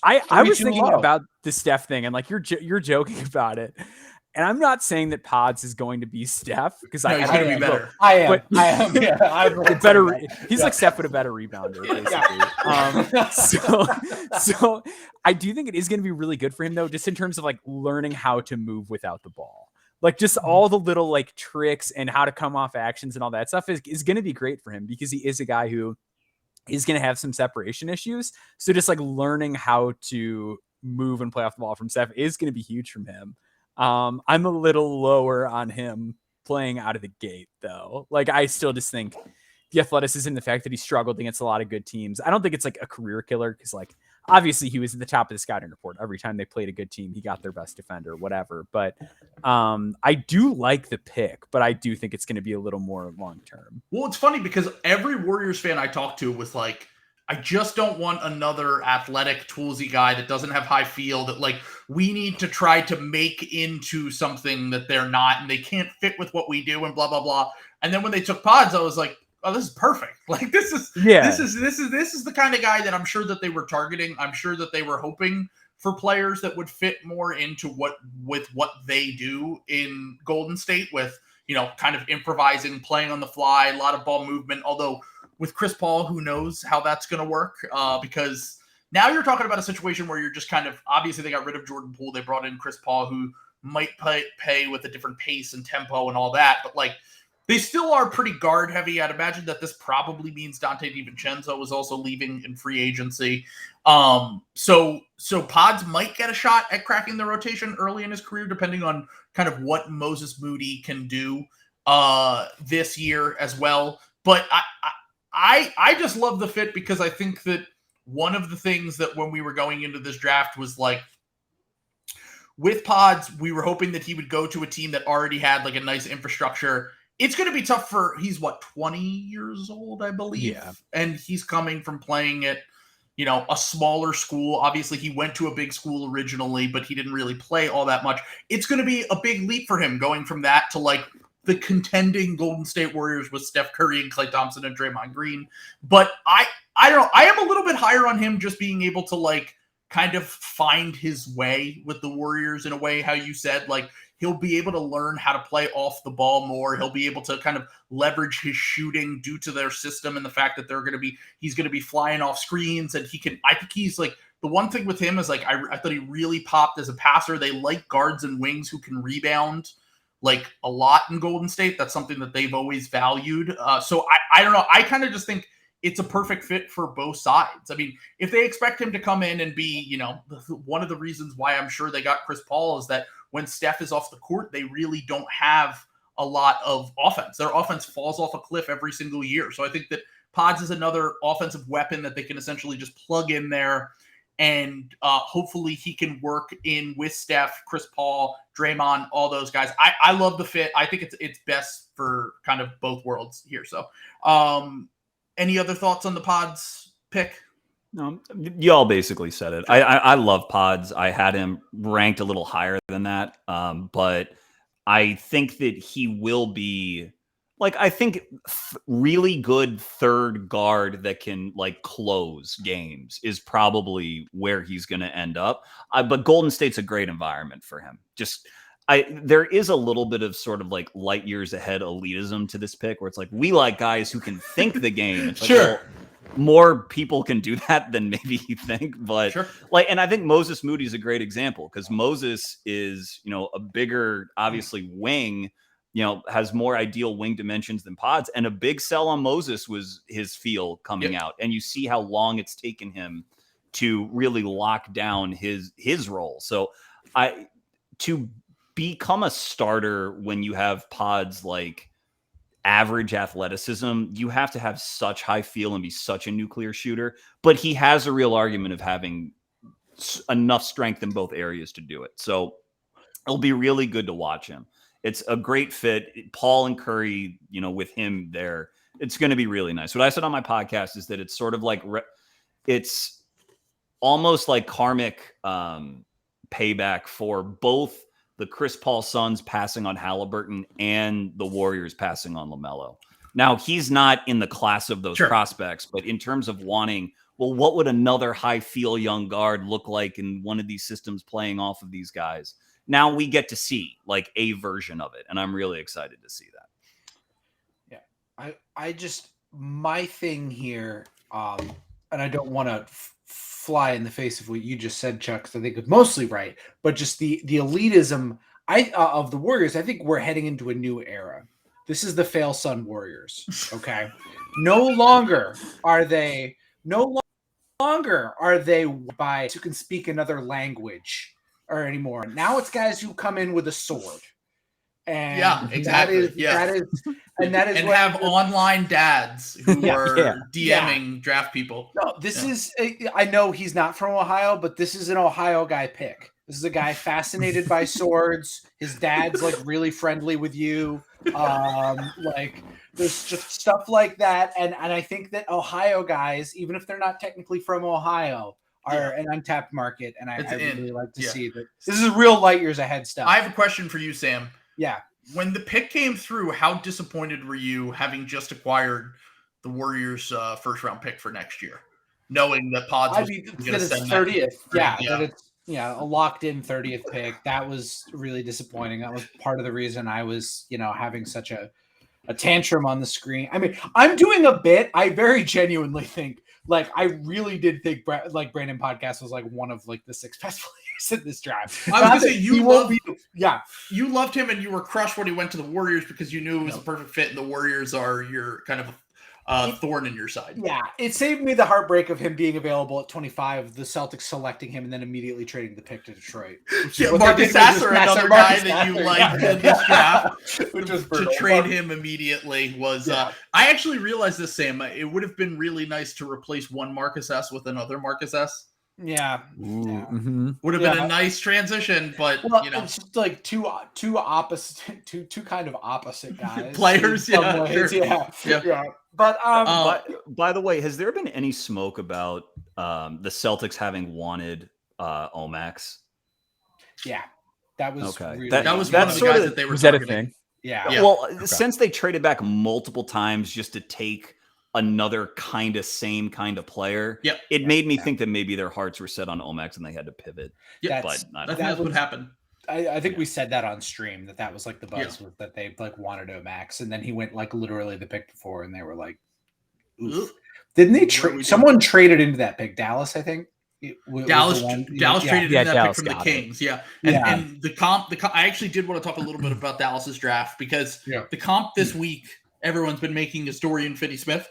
I was thinking low. about the Steph thing, and like you're joking about it. And I'm not saying that Pods is going to be Steph because he's going to be better. I am. But I am. Yeah, better. He's like Steph with a better rebounder, basically. So I do think it is going to be really good for him, though, just in terms of like learning how to move without the ball, like just all the little like tricks and how to come off actions and all that stuff is going to be great for him because he is a guy who is going to have some separation issues. So just like learning how to move and play off the ball from Steph is going to be huge from him. I'm a little lower on him playing out of the gate, though. Like, I still just think the athleticism, the fact that he struggled against a lot of good teams. I don't think it's like a career killer because, like, obviously he was at the top of the scouting report. Every time they played a good team, he got their best defender, whatever. But I do like the pick, but I do think it's going to be a little more long term. Well, it's funny because every Warriors fan I talked to was like, I just don't want another athletic, toolsy guy that doesn't have high feel that like we need to try to make into something that they're not and they can't fit with what we do and blah, blah, blah. And then when they took Pods, I was like, oh, this is perfect. Like this is the kind of guy that I'm sure that they were targeting. I'm sure that they were hoping for players that would fit more into what they do in Golden State with, you know, kind of improvising, playing on the fly, a lot of ball movement, although with Chris Paul, who knows how that's going to work? Because now you're talking about a situation where you're just kind of obviously they got rid of Jordan Poole, they brought in Chris Paul, who might pay with a different pace and tempo and all that, but like they still are pretty guard heavy. I'd imagine that this probably means Dante DiVincenzo is also leaving in free agency. So Pods might get a shot at cracking the rotation early in his career, depending on kind of what Moses Moody can do this year as well. But I just love the fit because I think that one of the things that when we were going into this draft was like with Pods, we were hoping that he would go to a team that already had like a nice infrastructure. It's going to be tough he's 20 years old, I believe. Yeah. And he's coming from playing at, you know, a smaller school. Obviously he went to a big school originally, but he didn't really play all that much. It's going to be a big leap for him going from that to like the contending Golden State Warriors with Steph Curry and Klay Thompson and Draymond Green. But I don't know. I am a little bit higher on him just being able to like kind of find his way with the Warriors in a way, how you said, like he'll be able to learn how to play off the ball more. He'll be able to kind of leverage his shooting due to their system and the fact that he's going to be flying off screens and I think he's like, the one thing with him is like, I thought he really popped as a passer. They like guards and wings who can rebound like a lot in Golden State. That's something that they've always valued. So I don't know. I kind of just think it's a perfect fit for both sides. I mean, if they expect him to come in and be, you know, one of the reasons why I'm sure they got Chris Paul is that when Steph is off the court, they really don't have a lot of offense. Their offense falls off a cliff every single year. So I think that Pods is another offensive weapon that they can essentially just plug in there. And hopefully he can work in with Steph, Chris Paul, Draymond, all those guys. I love the fit. I think it's best for kind of both worlds here. So any other thoughts on the Pods pick? No, you all basically said it. I love Pods. I had him ranked a little higher than that. But I think that he will be like, I think really good third guard that can like close games is probably where he's going to end up. But Golden State's a great environment for him. There is a little bit of sort of like light years ahead elitism to this pick where it's like, we like guys who can think the game. It's like, sure. Well, more people can do that than maybe you think, but sure. Like, and I think Moses Moody is a great example because Moses is, you know, a bigger, obviously wing, you know, has more ideal wing dimensions than Pods, and a big sell on Moses was his feel coming out. And you see how long it's taken him to really lock down his role. So to become a starter when you have Pods like average athleticism, you have to have such high feel and be such a nuclear shooter. But he has a real argument of having enough strength in both areas to do it. So it'll be really good to watch him. It's a great fit. Paul and Curry, with him there, it's going to be really nice. What I said on my podcast is that it's sort of like it's almost like karmic payback for both the Chris Paul Suns passing on Halliburton and the Warriors passing on LaMelo. Now, he's not in the class of those prospects, but in terms of wanting, well, what would another high feel young guard look like in one of these systems playing off of these guys? Now we get to see like a version of it, and I'm really excited to see that. Yeah, my thing here, and I don't want to fly in the face of what you just said, Chuck, because I think it's mostly right, but just the elitism of the Warriors. I think we're heading into a new era. This is the fail son Warriors. Okay, no longer are they guys who can speak another language or anymore. Now it's guys who come in with a sword. And yeah, exactly. And have online dads who are DMing draft people. No, this is. I know he's not from Ohio, but this is an Ohio guy pick. This is a guy fascinated by swords. His dad's like really friendly with you. Like there's just stuff like that, and I think that Ohio guys, even if they're not technically from Ohio, are an untapped market, and I really like to see that. This is real light years ahead stuff. I have a question for you, Sam. Yeah. When the pick came through, how disappointed were you having just acquired the Warriors' first-round pick for next year, knowing that Pods was going to send 30th? That it's a locked-in 30th pick. That was really disappointing. That was part of the reason I was, having such a tantrum on the screen. I mean, I'm doing a bit. I very genuinely think, like, I really did think, like, Brandin Podcast was like one of like the 6 best players in this draft. I was going to say you loved him, and you were crushed when he went to the Warriors because you knew it was a perfect fit, and the Warriors are your kind of thorn in your side. Yeah, it saved me the heartbreak of him being available at 25, the Celtics selecting him, and then immediately trading the pick to Detroit. Marcus Sasser, another guy that you liked in this draft, which was to trade him immediately was. I actually realized this, Sam. It would have been really nice to replace one Marcus S with another Marcus S. Yeah. Would have been a nice transition, but it's just like two kind of opposite guys. Players, yeah. But by the way, has there been any smoke about the Celtics having wanted Omax? Yeah, that was okay. Really that was one of the guys that they were. Was that a thing? Yeah. Well, since they traded back multiple times just to take another same kind of player, it made me think that maybe their hearts were set on Omax and they had to pivot. But I think that's what happened. I think we said that on stream that was like the buzz was that they like wanted Omax, and then he went like literally the pick before, and they were like, oof. Didn't they trade? Someone traded into that pick, Dallas, I think. Dallas traded in that pick from the Kings, and the comp. I actually did want to talk a little bit about Dallas's draft because the comp this week, everyone's been making is Dorian Finney-Smith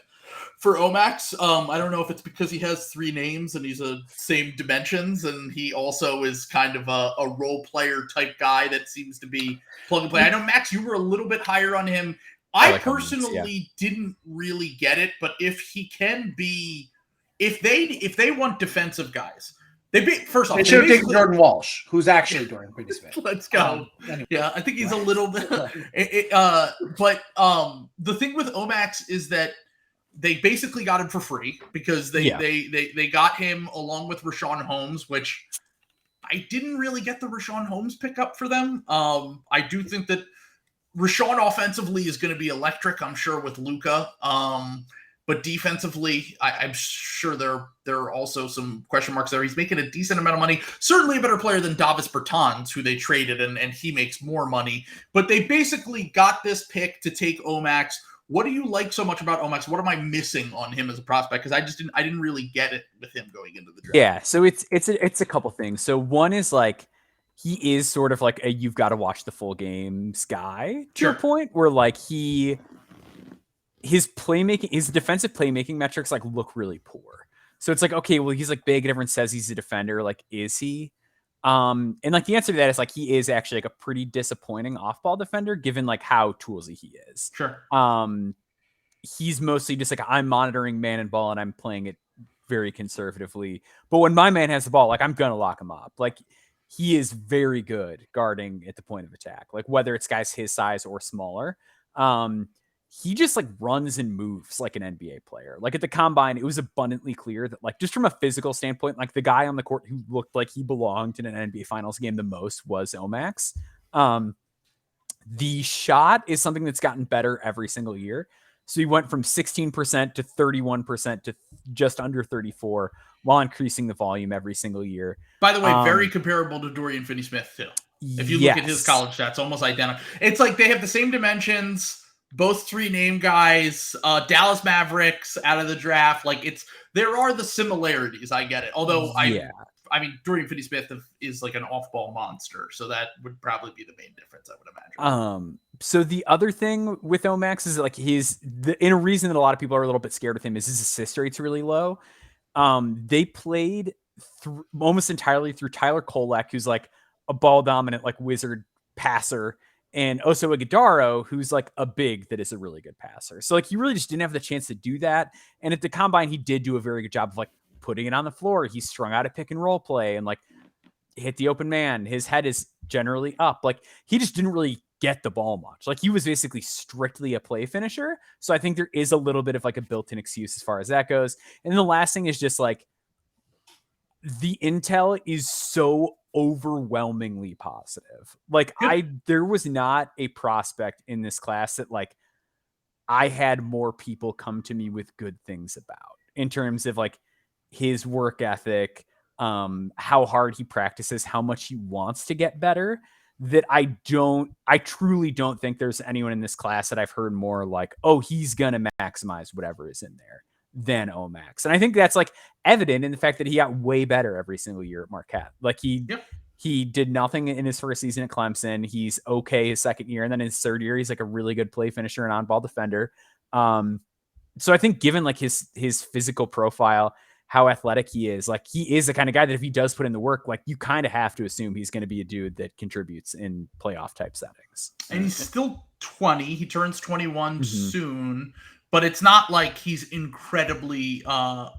for Omax. I don't know if it's because he has 3 names and he's the same dimensions, and he also is kind of a role player type guy that seems to be plug and play. I know, Max, you were a little bit higher on him. I personally didn't really get it, but if he can be, if they want defensive guys, they should have taken Jordan Walsh, who's actually Dorian Finney-Smith. Let's go. Anyway. Yeah, I think he's a little bit. But the thing with Omax is that they basically got him for free because they got him along with Rashawn Holmes, which I didn't really get the Rashawn Holmes pickup for them. I do think that Rashawn offensively is going to be electric, I'm sure, with Luka. But defensively, I'm sure there are also some question marks there. He's making a decent amount of money. Certainly a better player than Davis Bertans, who they traded, and he makes more money. But they basically got this pick to take Omax. What do you like so much about Omax? What am I missing on him as a prospect? Because I didn't really get it with him going into the draft. Yeah, so it's a couple things. So one is like he is sort of like a you've got to watch the full games guy to a point where like his defensive playmaking metrics like look really poor. So it's like, okay, well, he's like big and everyone says he's a defender. Like, is he? And like the answer to that is like, he is actually like a pretty disappointing off-ball defender given like how toolsy he is. Sure. He's mostly just like, I'm monitoring man and ball and I'm playing it very conservatively. But when my man has the ball, like I'm going to lock him up. Like he is very good guarding at the point of attack, like whether it's guys his size or smaller. He just like runs and moves like an NBA player. Like at the combine, it was abundantly clear that like just from a physical standpoint, like the guy on the court who looked like he belonged in an NBA Finals game the most was Omax. The shot is something that's gotten better every single year. So he went from 16% to 31% to just under 34 while increasing the volume every single year. By the way, very comparable to Dorian Finney-Smith too. If you look at his college stats, almost identical. It's like they have the same dimensions. Both 3 name guys, Dallas Mavericks out of the draft. Like there are the similarities. I get it. Although I mean, Dorian Finney-Smith is like an off-ball monster, so that would probably be the main difference, I would imagine. So the other thing with Omax is like in a reason that a lot of people are a little bit scared with him is his assist rate's really low. They played almost entirely through Tyler Kolek, who's like a ball dominant, like wizard passer, and Oso Ighodaro, who's like a big that is a really good passer. So like he really just didn't have the chance to do that. And at the combine, he did do a very good job of like putting it on the floor. He strung out a pick and roll play and like hit the open man. His head is generally up. Like he just didn't really get the ball much. Like he was basically strictly a play finisher. So I think there is a little bit of like a built-in excuse as far as that goes. And then the last thing is just like the intel is so overwhelmingly positive. Like there was not a prospect in this class that like I had more people come to me with good things about in terms of like his work ethic, how hard he practices, how much he wants to get better, that I truly don't think there's anyone in this class that I've heard more like, oh, he's going to maximize whatever is in there than Omax. And I think that's like evident in the fact that he got way better every single year at Marquette. Like he did nothing in his first season at Clemson. He's okay his second year. And then in his third year, he's like a really good play finisher and on-ball defender. So I think given like his physical profile, how athletic he is, like he is the kind of guy that if he does put in the work, like you kind of have to assume he's going to be a dude that contributes in playoff type settings. And he's still 20. He turns 21 soon, but it's not like he's incredibly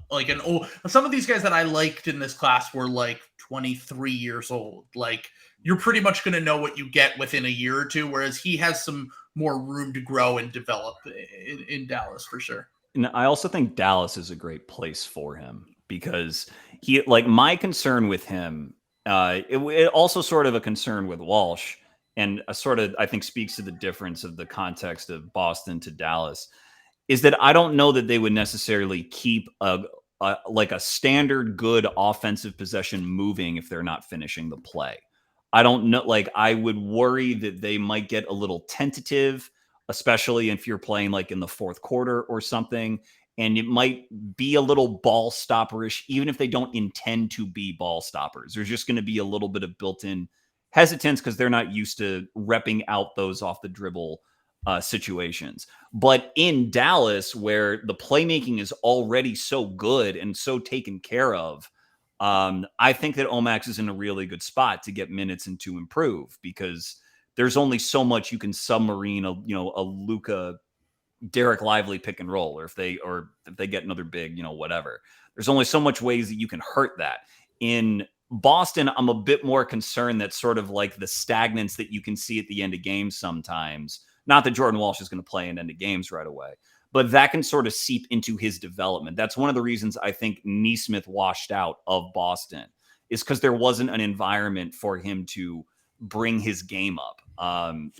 like an old. Some of these guys that I liked in this class were like 23 years old. Like you're pretty much going to know what you get within a year or two, whereas he has some more room to grow and develop in Dallas for sure. And I also think Dallas is a great place for him because he, like, my concern with him, it also sort of a concern with Walsh, and a sort of, I think, speaks to the difference of the context of Boston to Dallas, is that I don't know that they would necessarily keep a standard good offensive possession moving if they're not finishing the play. I don't know. Like, I would worry that they might get a little tentative, especially if you're playing like in the fourth quarter or something, and it might be a little ball stopperish, even if they don't intend to be ball stoppers. There's just going to be a little bit of built-in hesitance because they're not used to repping out those off the dribble situations. But in Dallas, where the playmaking is already so good and so taken care of, I think that Omax is in a really good spot to get minutes and to improve, because there's only so much you can submarine a Luka Derek Lively pick and roll, or if they get another big, whatever. There's only so much ways that you can hurt that. In Boston, I'm a bit more concerned that sort of like the stagnance that you can see at the end of games sometimes. Not that Jordan Walsh is going to play in end of games right away, but that can sort of seep into his development. That's one of the reasons I think Nesmith washed out of Boston, is because there wasn't an environment for him to bring his game up.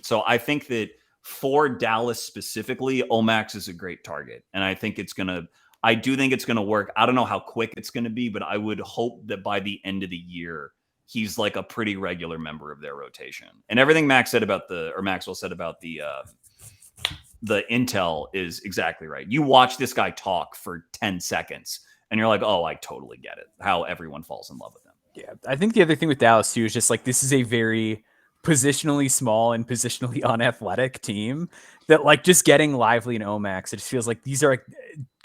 So I think that for Dallas specifically, Omax is a great target. And I do think it's going to work. I don't know how quick it's going to be, but I would hope that by the end of the year, he's like a pretty regular member of their rotation. And everything Maxwell said about the intel is exactly right. You watch this guy talk for 10 seconds and you're like, oh, I totally get it. How everyone falls in love with him. Yeah. I think the other thing with Dallas too is just like, this is a very positionally small and positionally unathletic team that, like, just getting Lively and Omax, it just feels like these are like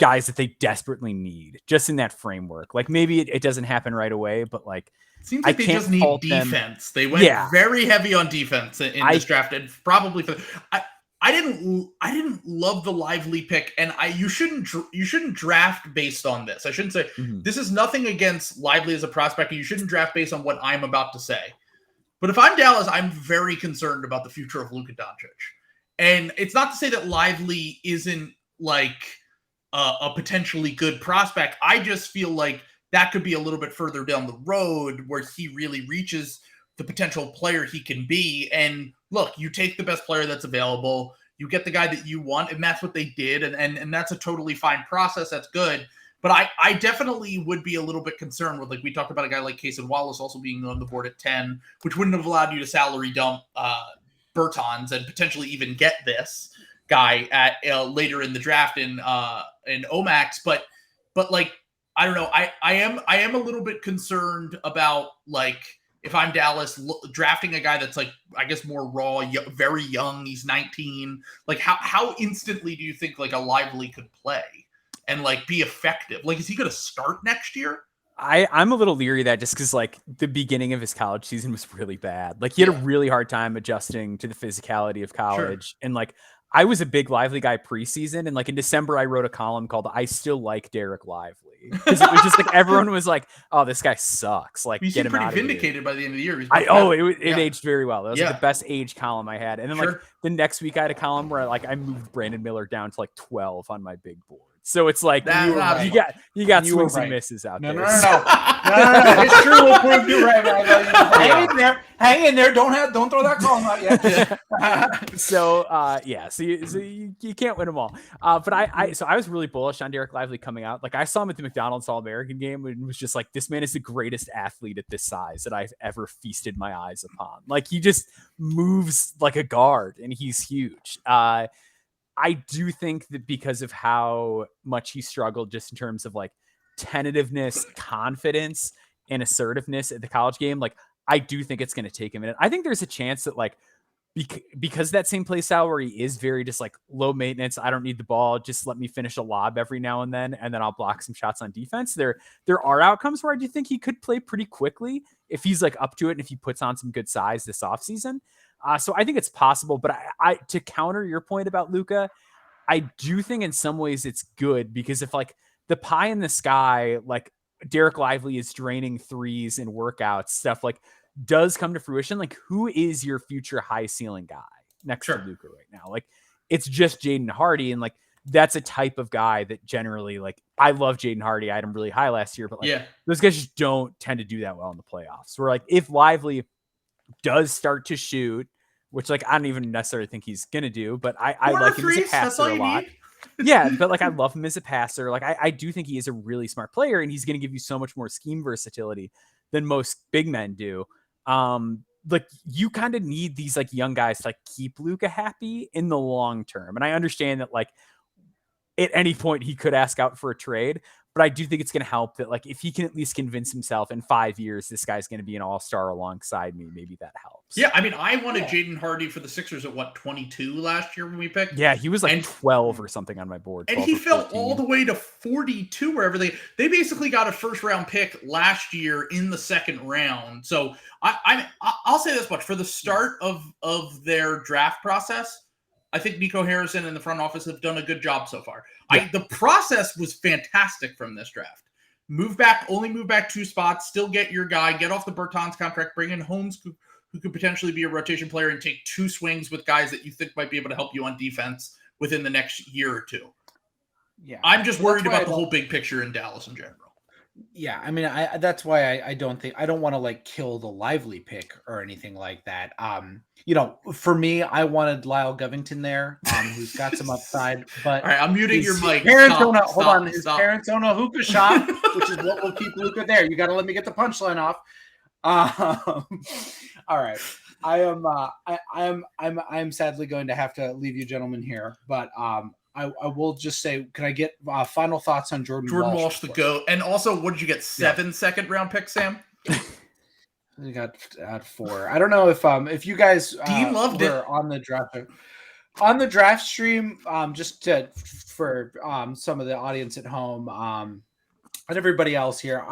guys that they desperately need just in that framework. Like maybe it doesn't happen right away, but like seems like I they can't just need fault them. defense. They went very heavy on defense in this draft, and probably for I didn't love the Lively pick, and you shouldn't draft based on this. I shouldn't say this is nothing against Lively as a prospect. You shouldn't draft based on what I'm about to say. But if I'm Dallas, I'm very concerned about the future of Luka Doncic. And it's not to say that Lively isn't like a potentially good prospect. I just feel like that could be a little bit further down the road where he really reaches the potential player he can be. And look, you take the best player that's available, you get the guy that you want, and that's what they did. And that's a totally fine process. That's good. But I definitely would be a little bit concerned with, like, we talked about a guy like Cason Wallace also being on the board at 10, which wouldn't have allowed you to salary dump Bertans and potentially even get this guy at later in the draft in Omax. But like, I don't know. I am a little bit concerned about, like, if I'm Dallas, drafting a guy that's, like, I guess more raw, very young. He's 19. Like, how instantly do you think, like, a Lively could play and, like, be effective? Like, is he going to start next year? I'm a little leery of that just because, like, the beginning of his college season was really bad. Like, he had a really hard time adjusting to the physicality of college. Sure. And, like, I was a big Lively guy preseason. And, like, in December, I wrote a column called I Still Like Derek Lively. Because it was just like everyone was like, oh, this guy sucks. Like, get him out of here. He's pretty vindicated by the end of the year. It aged very well. That was like the best age column I had. And then like the next week I had a column where like I moved Brandon Miller down to like 12 on my big board. So it's like you got swings and misses out there. No. It's true. We'll prove you right. Hang in there. Don't throw that column out yet. So you can't win them all. But I was really bullish on Derek Lively coming out. Like I saw him at the McDonald's All-American game and was just like, this man is the greatest athlete at this size that I've ever feasted my eyes upon. Like he just moves like a guard and he's huge. I do think that because of how much he struggled just in terms of like tentativeness, confidence, and assertiveness at the college game, like I do think it's going to take him. And I think there's a chance that like, because that same play style where he is very just like low maintenance, I don't need the ball, just let me finish a lob every now and then I'll block some shots on defense. There are outcomes where I do think he could play pretty quickly if he's like up to it and if he puts on some good size this offseason. So I think it's possible, but I to counter your point about Luka, I do think in some ways it's good because if like the pie in the sky, like Derek Lively is draining threes and workouts, stuff like does come to fruition. Like who is your future high ceiling guy next to Luka right now? Like it's just Jaden Hardy. And like, that's a type of guy that generally like, I love Jaden Hardy. I had him really high last year, but like those guys just don't tend to do that well in the playoffs. Where like if Lively does start to shoot, which like I don't even necessarily think he's gonna do, but I like him as a passer a lot. Yeah, but like I love him as a passer. Like I do think he is a really smart player, and he's gonna give you so much more scheme versatility than most big men do. Like you kind of need these like young guys to like keep Luka happy in the long term. And I understand that like at any point he could ask out for a trade, but I do think it's going to help that like if he can at least convince himself in 5 years this guy's going to be an all-star alongside me, maybe that helps. Yeah, I mean, I wanted Jaden Hardy for the Sixers at what, 22 last year when we picked? Yeah, he was like 12 or something on my board. And he fell all the way to 42 wherever they basically got a first-round pick last year in the second round. So I'll say this much. For the start of their draft process, I think Nico Harrison and the front office have done a good job so far. Yeah. The process was fantastic from this draft. Only move back 2 spots, still get your guy, get off the Bertans contract, bring in Holmes, who could potentially be a rotation player, and take 2 swings with guys that you think might be able to help you on defense within the next year or 2. Yeah, I'm just worried about the whole big picture in Dallas in general. Yeah, I mean, that's why I don't want to like kill the Lively pick or anything like that. You know, for me, I wanted Lyle Govington there, who's got some upside. But all right, I'm muting your mic. Parents parents don't know hookah shot, which is what will keep Luka there. You got to let me get the punchline off. All right, I'm sadly going to have to leave you gentlemen here, but I will just say, can I get final thoughts on Jordan Walsh the GOAT? And also, what did you get? 7 second-round picks, Sam? I got 4. I don't know if you guys Dean loved were it on the draft. On the draft stream, just for some of the audience at home, and everybody else here,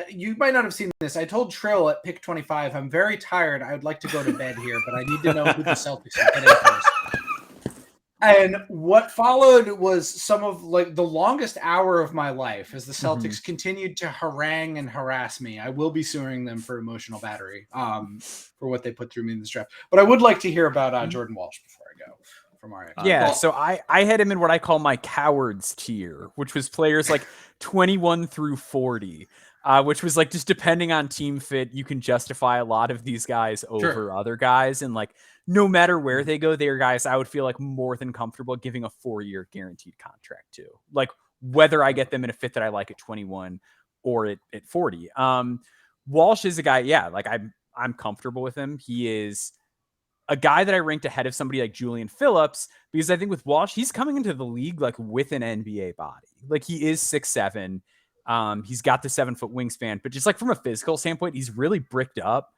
you might not have seen this. I told Trill at pick 25, I'm very tired. I would like to go to bed here, but I need to know who the Celtics are getting first. And what followed was some of like the longest hour of my life as the Celtics continued to harangue and harass me. I will be suing them for emotional battery for what they put through me in this draft. But I would like to hear about Jordan Walsh before I go. From our so I had him in what I call my cowards tier, which was players like 21 through 40, which was like just depending on team fit, you can justify a lot of these guys over other guys. And like, no matter where they go, they're guys I would feel like more than comfortable giving a 4-year guaranteed contract to, like whether I get them in a fit that I like at 21 or at 40. Walsh is a guy. Yeah. Like I'm comfortable with him. He is a guy that I ranked ahead of somebody like Julian Phillips, because I think with Walsh, he's coming into the league like with an NBA body. Like he is 6'7". He's got the 7-foot wingspan, but just like from a physical standpoint, he's really bricked up.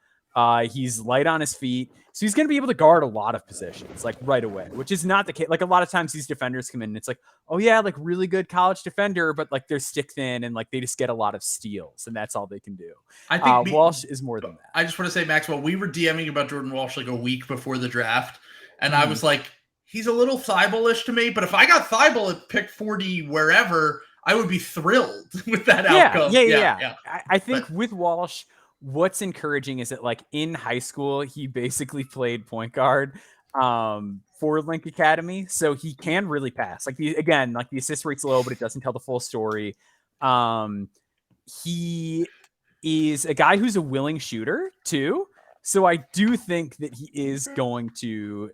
He's light on his feet. So he's going to be able to guard a lot of positions like right away, which is not the case. Like a lot of times these defenders come in and it's like, oh yeah, like really good college defender, but like they're stick thin and like they just get a lot of steals and that's all they can do. I think Walsh is more than that. I just want to say, Maxwell, we were DMing about Jordan Walsh like a week before the draft. And I was like, he's a little Thibault-ish to me, but if I got Thibault at pick 40 wherever, I would be thrilled with that outcome. Yeah. I think with Walsh, what's encouraging is that like in high school, he basically played point guard for Link Academy. So he can really pass. Like the assist rate's low, but it doesn't tell the full story. He is a guy who's a willing shooter too. So I do think that he is going to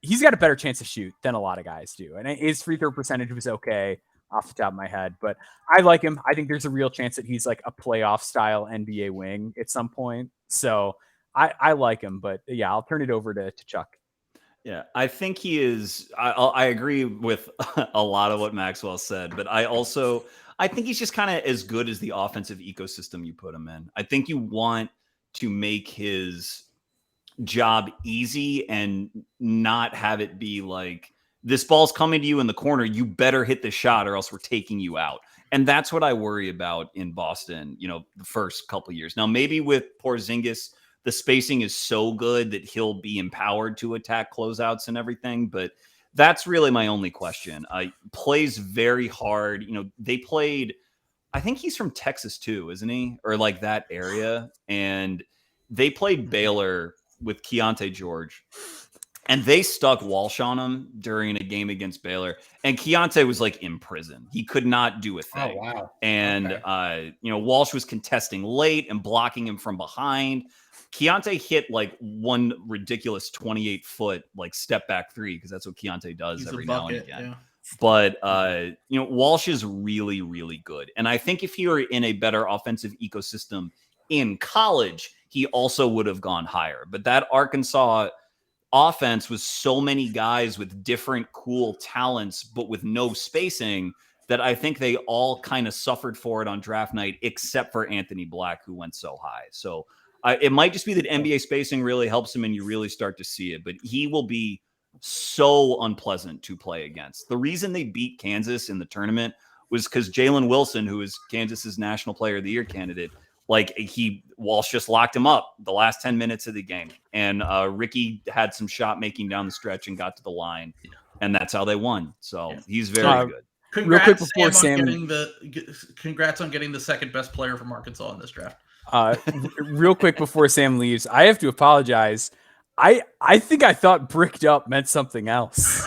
he's got a better chance to shoot than a lot of guys do. And his free throw percentage was okay off the top of my head, but I like him. I think there's a real chance that he's like a playoff style NBA wing at some point. So I like him, but yeah, I'll turn it over to Chuck. Yeah, I think he is. I agree with a lot of what Maxwell said, but I think he's just kind of as good as the offensive ecosystem you put him in. I think you want to make his job easy and not have it be like, this ball's coming to you in the corner, you better hit the shot or else we're taking you out. And that's what I worry about in Boston, the first couple of years. Now, maybe with Porzingis, the spacing is so good that he'll be empowered to attack closeouts and everything. But that's really my only question. Plays very hard. They played, I think he's from Texas too, isn't he? Or like that area. And they played Baylor with Keontae George. And they stuck Walsh on him during a game against Baylor. And Keontae was like in prison. He could not do a thing. Oh, wow. And, okay. Walsh was contesting late and blocking him from behind. Keontae hit like one ridiculous 28-foot like step back three, because that's what Keontae does every now and again. Yeah. But, Walsh is really, really good. And I think if he were in a better offensive ecosystem in college, he also would have gone higher. But that Arkansas offense was so many guys with different cool talents, but with no spacing, that I think they all kind of suffered for it on draft night, except for Anthony Black, who went so high. So it might just be that NBA spacing really helps him and you really start to see it, but he will be so unpleasant to play against. The reason they beat Kansas in the tournament was because Jalen Wilson, who is Kansas's National Player of the Year candidate, Walsh just locked him up the last 10 minutes of the game. And Ricky had some shot making down the stretch and got to the line. And that's how they won. So he's very good. Congrats, real quick before congrats on getting the second best player from Arkansas in this draft. Real quick before Sam leaves, I have to apologize. I think I thought bricked up meant something else.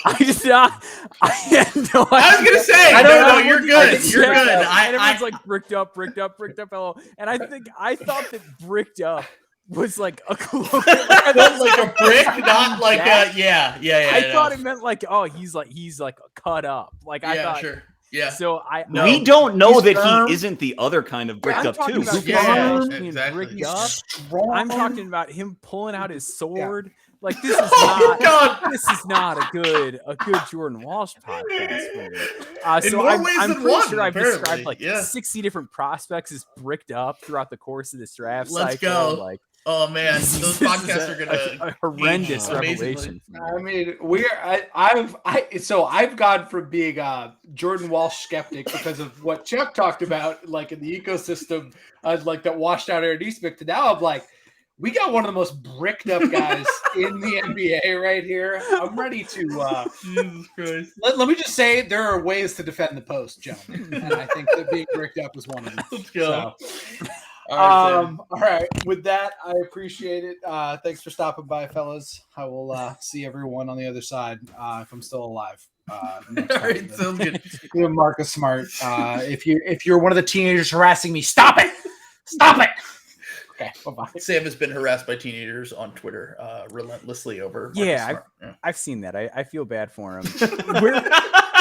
I had no idea. I was gonna say, no, you're good. You're good. Everyone's like bricked up, hello. And I thought that bricked up was like a cool, like a brick, not like a I thought it meant like, oh, he's like cut up. Like I thought. Sure. Yeah. So we don't know that he isn't the other kind of bricked up too. Exactly. Bricked up. I'm talking about him pulling out his sword. Yeah. Like this is not a good Jordan Walsh podcast. So I'm pretty sure I've described 60 different prospects as bricked up throughout the course of this draft cycle. Let's go. Like Oh man, those podcasts are gonna a horrendous age amazingly. revelation. I mean, I've gone from being a Jordan Walsh skeptic because of what Chuck talked about, like in the ecosystem, like that washed out Aaron Eastman, to now I'm like, we got one of the most bricked up guys in the NBA right here. I'm ready to. Jesus Christ. Let me just say, there are ways to defend the post, gentlemen, and I think that being bricked up is one of them. Let's go. So, All all right. With that, I appreciate it. Thanks for stopping by, fellas. I will see everyone on the other side if I'm still alive. Next All time. right, sounds good. You and Marcus Smart. If you're one of the teenagers harassing me, stop it. Stop it. Okay. Bye-bye. Sam has been harassed by teenagers on Twitter relentlessly over. Marcus Yeah, Smart. I've seen that. I feel bad for him.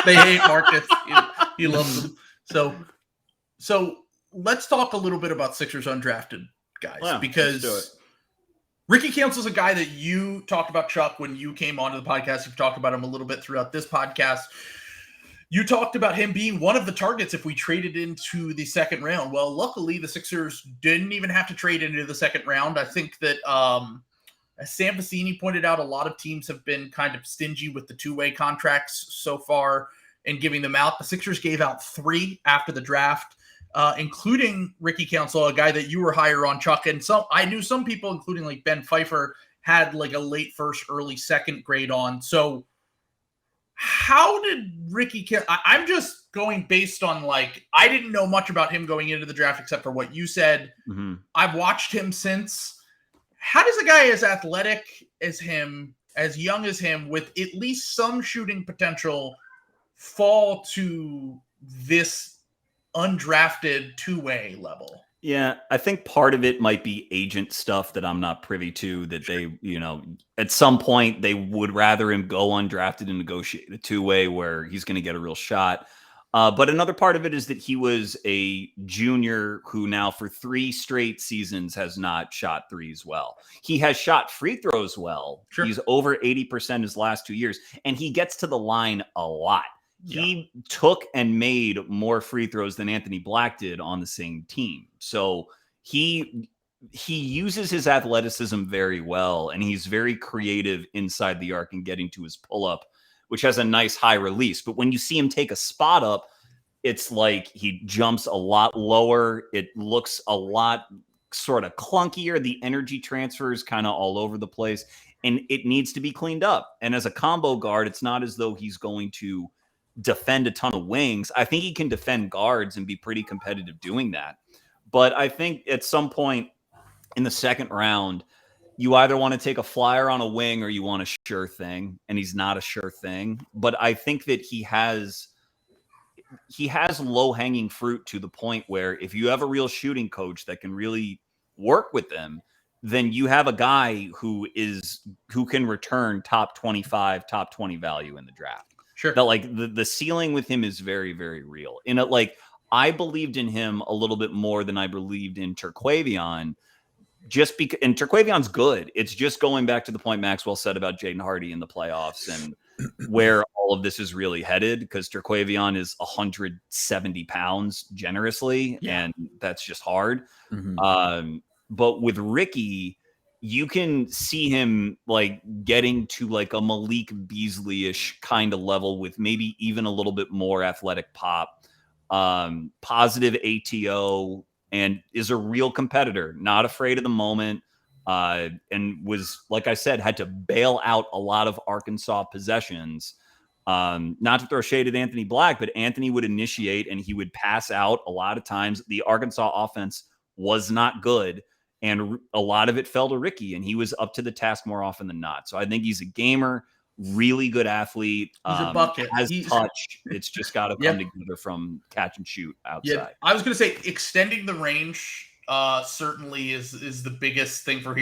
They hate Marcus. He loves them. So let's talk a little bit about Sixers undrafted guys, because Ricky Council's a guy that you talked about, Chuck, when you came onto the podcast. You've talked about him a little bit throughout this podcast. You talked about him being one of the targets if we traded into the second round. Well, luckily, the Sixers didn't even have to trade into the second round. I think that, as Sam Vecini pointed out, a lot of teams have been kind of stingy with the two-way contracts so far and giving them out. The Sixers gave out 3 after the draft, including Ricky Council, a guy that you were higher on, Chuck. And I knew some people, including like Ben Pfeiffer, had like a late first, early second grade on. So how did Ricky I'm just going based on, like, I didn't know much about him going into the draft except for what you said. Mm-hmm. I've watched him since. How does a guy as athletic as him, as young as him, with at least some shooting potential, fall to this undrafted two-way level? Yeah, I think part of it might be agent stuff that I'm not privy to, that they, at some point they would rather him go undrafted and negotiate a two-way where he's going to get a real shot. But another part of it is that he was a junior who now for 3 straight seasons has not shot threes well. He has shot free throws well. Sure. He's over 80% his last 2 years, and he gets to the line a lot. Yeah. He took and made more free throws than Anthony Black did on the same team. So he uses his athleticism very well, and he's very creative inside the arc and getting to his pull-up, which has a nice high release. But when you see him take a spot up, it's like he jumps a lot lower. It looks a lot sort of clunkier. The energy transfer is kind of all over the place, and it needs to be cleaned up. And as a combo guard, it's not as though he's going to defend a ton of wings. I think he can defend guards and be pretty competitive doing that. But I think at some point in the second round, you either want to take a flyer on a wing or you want a sure thing, and he's not a sure thing. But I think that he has low-hanging fruit to the point where if you have a real shooting coach that can really work with them, then you have a guy who can return top 25, top 20 value in the draft. Sure. That, like, the ceiling with him is very, very real. I believed in him a little bit more than I believed in Terquavion, just because, and Terquavion's good. It's just going back to the point Maxwell said about Jaden Hardy in the playoffs and where all of this is really headed, because Terquavion is 170 pounds generously, and that's just hard. Mm-hmm. But with Ricky, you can see him like getting to like a Malik Beasley-ish kind of level with maybe even a little bit more athletic pop, positive ATO, and is a real competitor, not afraid of the moment, and was, like I said, had to bail out a lot of Arkansas possessions. Not to throw shade at Anthony Black, but Anthony would initiate and he would pass out a lot of times. The Arkansas offense was not good, and a lot of it fell to Ricky, and he was up to the task more often than not. So I think he's a gamer, really good athlete. He's a bucket. Has touch. It's just got to come together from catch and shoot outside. Yeah, I was going to say extending the range certainly is the biggest thing for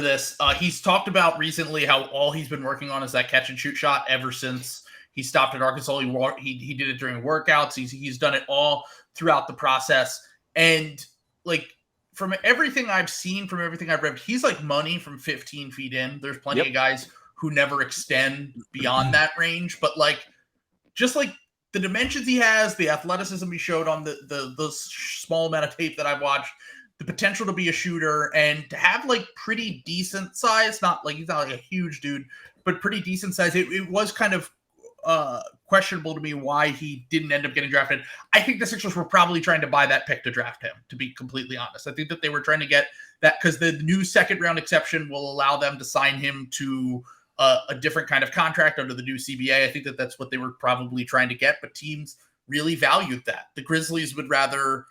this. He's talked about recently how all he's been working on is that catch and shoot shot ever since he stopped at Arkansas. He did it during workouts. He's done it all throughout the process. And like, from everything I've seen, from everything I've read, he's like money from 15 feet in. There's plenty of guys who never extend beyond that range, but like, just like the dimensions he has, the athleticism he showed on the small amount of tape that I've watched, the potential to be a shooter and to have like pretty decent size, not like he's not like a huge dude, but pretty decent size. It was kind of questionable to me why he didn't end up getting drafted. I think the Sixers were probably trying to buy that pick to draft him, to be completely honest. I think that they were trying to get that because the new second round exception will allow them to sign him to a different kind of contract under the new CBA. I think that that's what they were probably trying to get, but teams really valued that. The Grizzlies would rather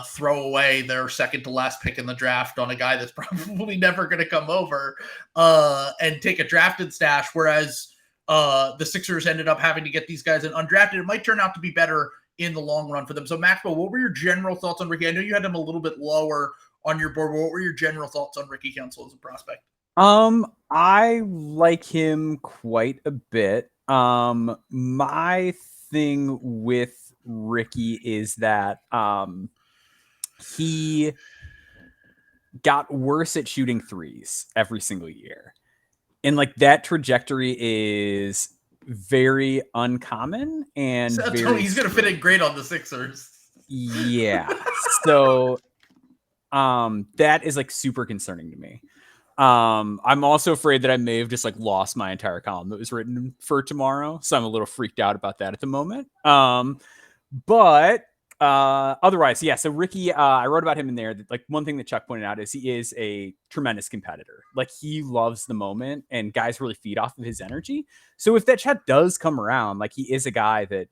throw away their second to last pick in the draft on a guy that's probably never going to come over and take a drafted stash, whereas the Sixers ended up having to get these guys in undrafted. It might turn out to be better in the long run for them. So Maxwell, what were your general thoughts on Ricky? I know you had him a little bit lower on your board. What were your general thoughts on Ricky Council as a prospect? I like him quite a bit. My thing with Ricky is that he got worse at shooting threes every single year. And like that trajectory is very uncommon and So he's going to fit in great on the Sixers. Yeah. So that is like super concerning to me. I'm also afraid that I may have just like lost my entire column that was written for tomorrow. So I'm a little freaked out about that at the moment. But otherwise, yeah. So Ricky, I wrote about him in there. That, like one thing that Chuck pointed out is he is a tremendous competitor. Like he loves the moment, and guys really feed off of his energy. So if that shot does come around, like he is a guy that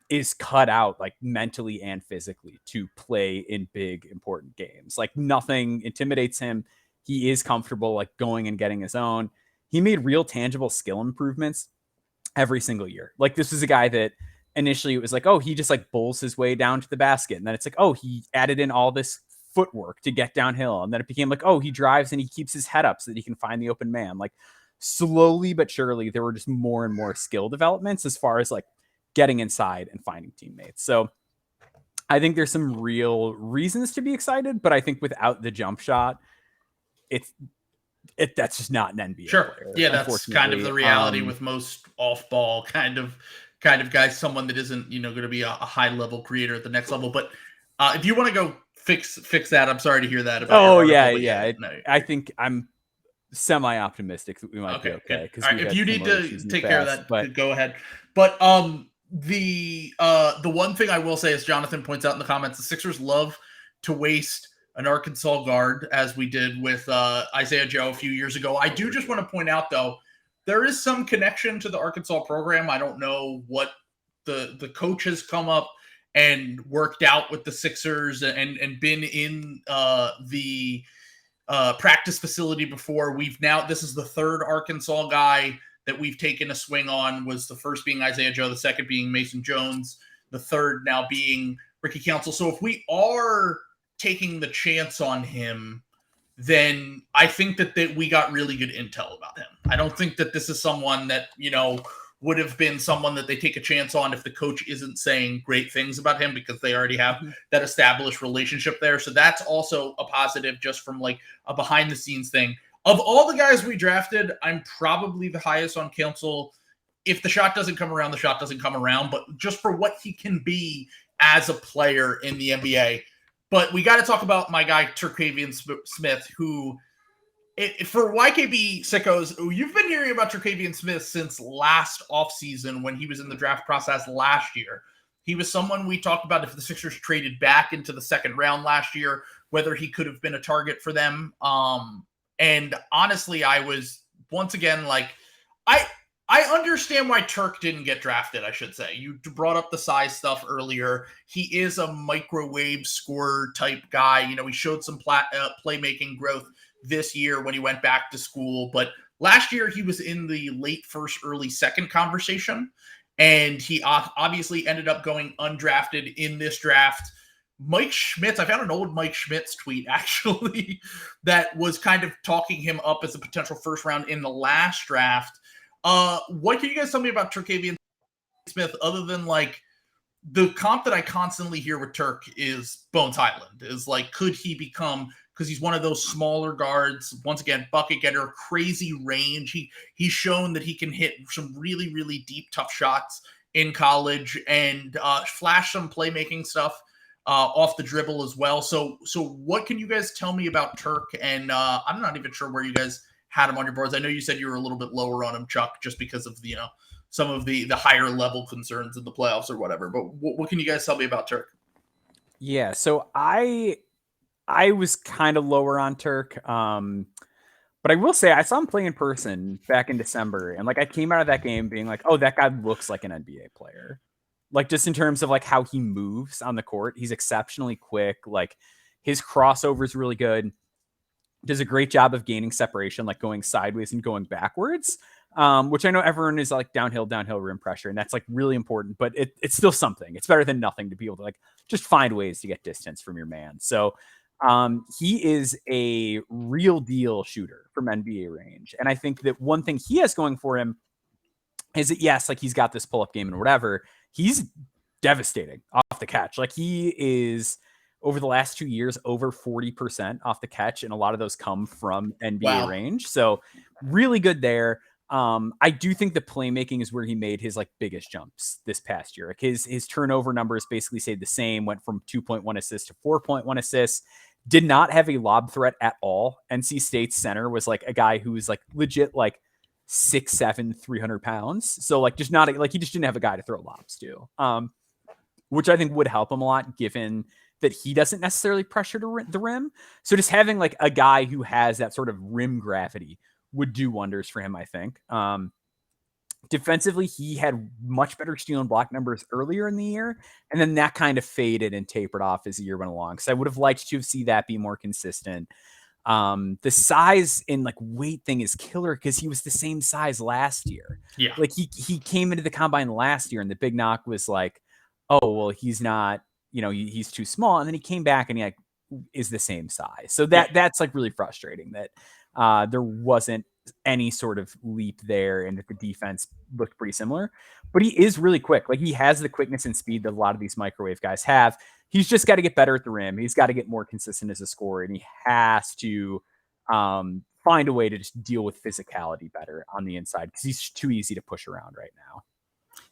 is cut out like mentally and physically to play in big important games. Like nothing intimidates him. He is comfortable like going and getting his own. He made real tangible skill improvements every single year. Like this is a guy that initially it was like, oh, he just like bowls his way down to the basket. And then it's like, oh, he added in all this footwork to get downhill. And then it became like, oh, he drives and he keeps his head up so that he can find the open man. Like slowly but surely there were just more and more skill developments as far as like getting inside and finding teammates. So I think there's some real reasons to be excited, but I think without the jump shot, that's just not an NBA player. Yeah, that's kind of the reality with most off-ball kind of guys, someone that isn't, going to be a high-level creator at the next level. But if you want to go fix that, I'm sorry to hear that. About I think I'm semi-optimistic that we might be okay. All right, if you need to take care of that, go ahead. But the one thing I will say, as Jonathan points out in the comments, the Sixers love to waste an Arkansas guard, as we did with Isaiah Joe a few years ago. I do just want to point out, though, there is some connection to the Arkansas program. I don't know what the coach has come up and worked out with the Sixers and been in the practice facility before. This is the third Arkansas guy that we've taken a swing on. Was the first being Isaiah Joe, the second being Mason Jones, the third now being Ricky Council. So if we are taking the chance on him, then I think that we got really good intel about him. I don't think that this is someone that, would have been someone that they take a chance on if the coach isn't saying great things about him, because they already have that established relationship there. So that's also a positive just from like a behind the scenes thing. Of all the guys we drafted, I'm probably the highest on Council. If the shot doesn't come around, the shot doesn't come around, but just for what he can be as a player in the NBA. But we got to talk about my guy, Terquavion Smith, who, for YKB sickos, you've been hearing about Terquavion Smith since last offseason when he was in the draft process last year. He was someone we talked about if the Sixers traded back into the second round last year, whether he could have been a target for them. And honestly, I was, once again, like, I understand why Turk didn't get drafted, I should say. You brought up the size stuff earlier. He is a microwave scorer type guy. He showed some playmaking growth this year when he went back to school. But last year, he was in the late first, early second conversation. And he obviously ended up going undrafted in this draft. Mike Schmitz, I found an old Mike Schmitz tweet, actually, that was kind of talking him up as a potential first round in the last draft. What can you guys tell me about Terquavion Smith, other than like the comp that I constantly hear with Turk is Bones Highland, is like, could he become, because he's one of those smaller guards, once again, bucket getter, crazy range. He's shown that he can hit some really, really deep, tough shots in college and flash some playmaking stuff off the dribble as well. So what can you guys tell me about Turk? And I'm not even sure where you guys had him on your boards. I know you said you were a little bit lower on him, Chuck, just because of some of the higher level concerns in the playoffs or whatever. But what can you guys tell me about Turk? Yeah, so I was kind of lower on Turk. But I will say I saw him play in person back in December, and like I came out of that game being like, oh, that guy looks like an NBA player. Like just in terms of like how he moves on the court, he's exceptionally quick. Like his crossover is really good. Does a great job of gaining separation, like going sideways and going backwards, which I know everyone is like downhill rim pressure, and that's like really important, but it's still something. It's better than nothing to be able to like just find ways to get distance from your man. So he is a real deal shooter from NBA range. And I think that one thing he has going for him is that, yes, like he's got this pull-up game and whatever. He's devastating off the catch. Like he is over the last 2 years, over 40% off the catch. And a lot of those come from NBA range. So really good there. I do think the playmaking is where he made his like biggest jumps this past year. Like his turnover numbers basically stayed the same, went from 2.1 assists to 4.1 assists. Did not have a lob threat at all. NC State's center was like a guy who was like legit like 6'7", 300 pounds. So like just not like he just didn't have a guy to throw lobs to, which I think would help him a lot given that he doesn't necessarily pressure to the rim. So just having like a guy who has that sort of rim gravity would do wonders for him, I think. Defensively, he had much better steal and block numbers earlier in the year, and then that kind of faded and tapered off as the year went along. So I would have liked to see that be more consistent. The size and like weight thing is killer because he was the same size last year. Yeah, like he came into the combine last year, and the big knock was like, oh well, he's not, he's too small, and then he came back and he like is the same size. So that's like really frustrating that there wasn't any sort of leap there and that the defense looked pretty similar, but he is really quick. Like he has the quickness and speed that a lot of these microwave guys have. He's just got to get better at the rim. He's got to get more consistent as a scorer, and he has to find a way to just deal with physicality better on the inside because he's too easy to push around right now.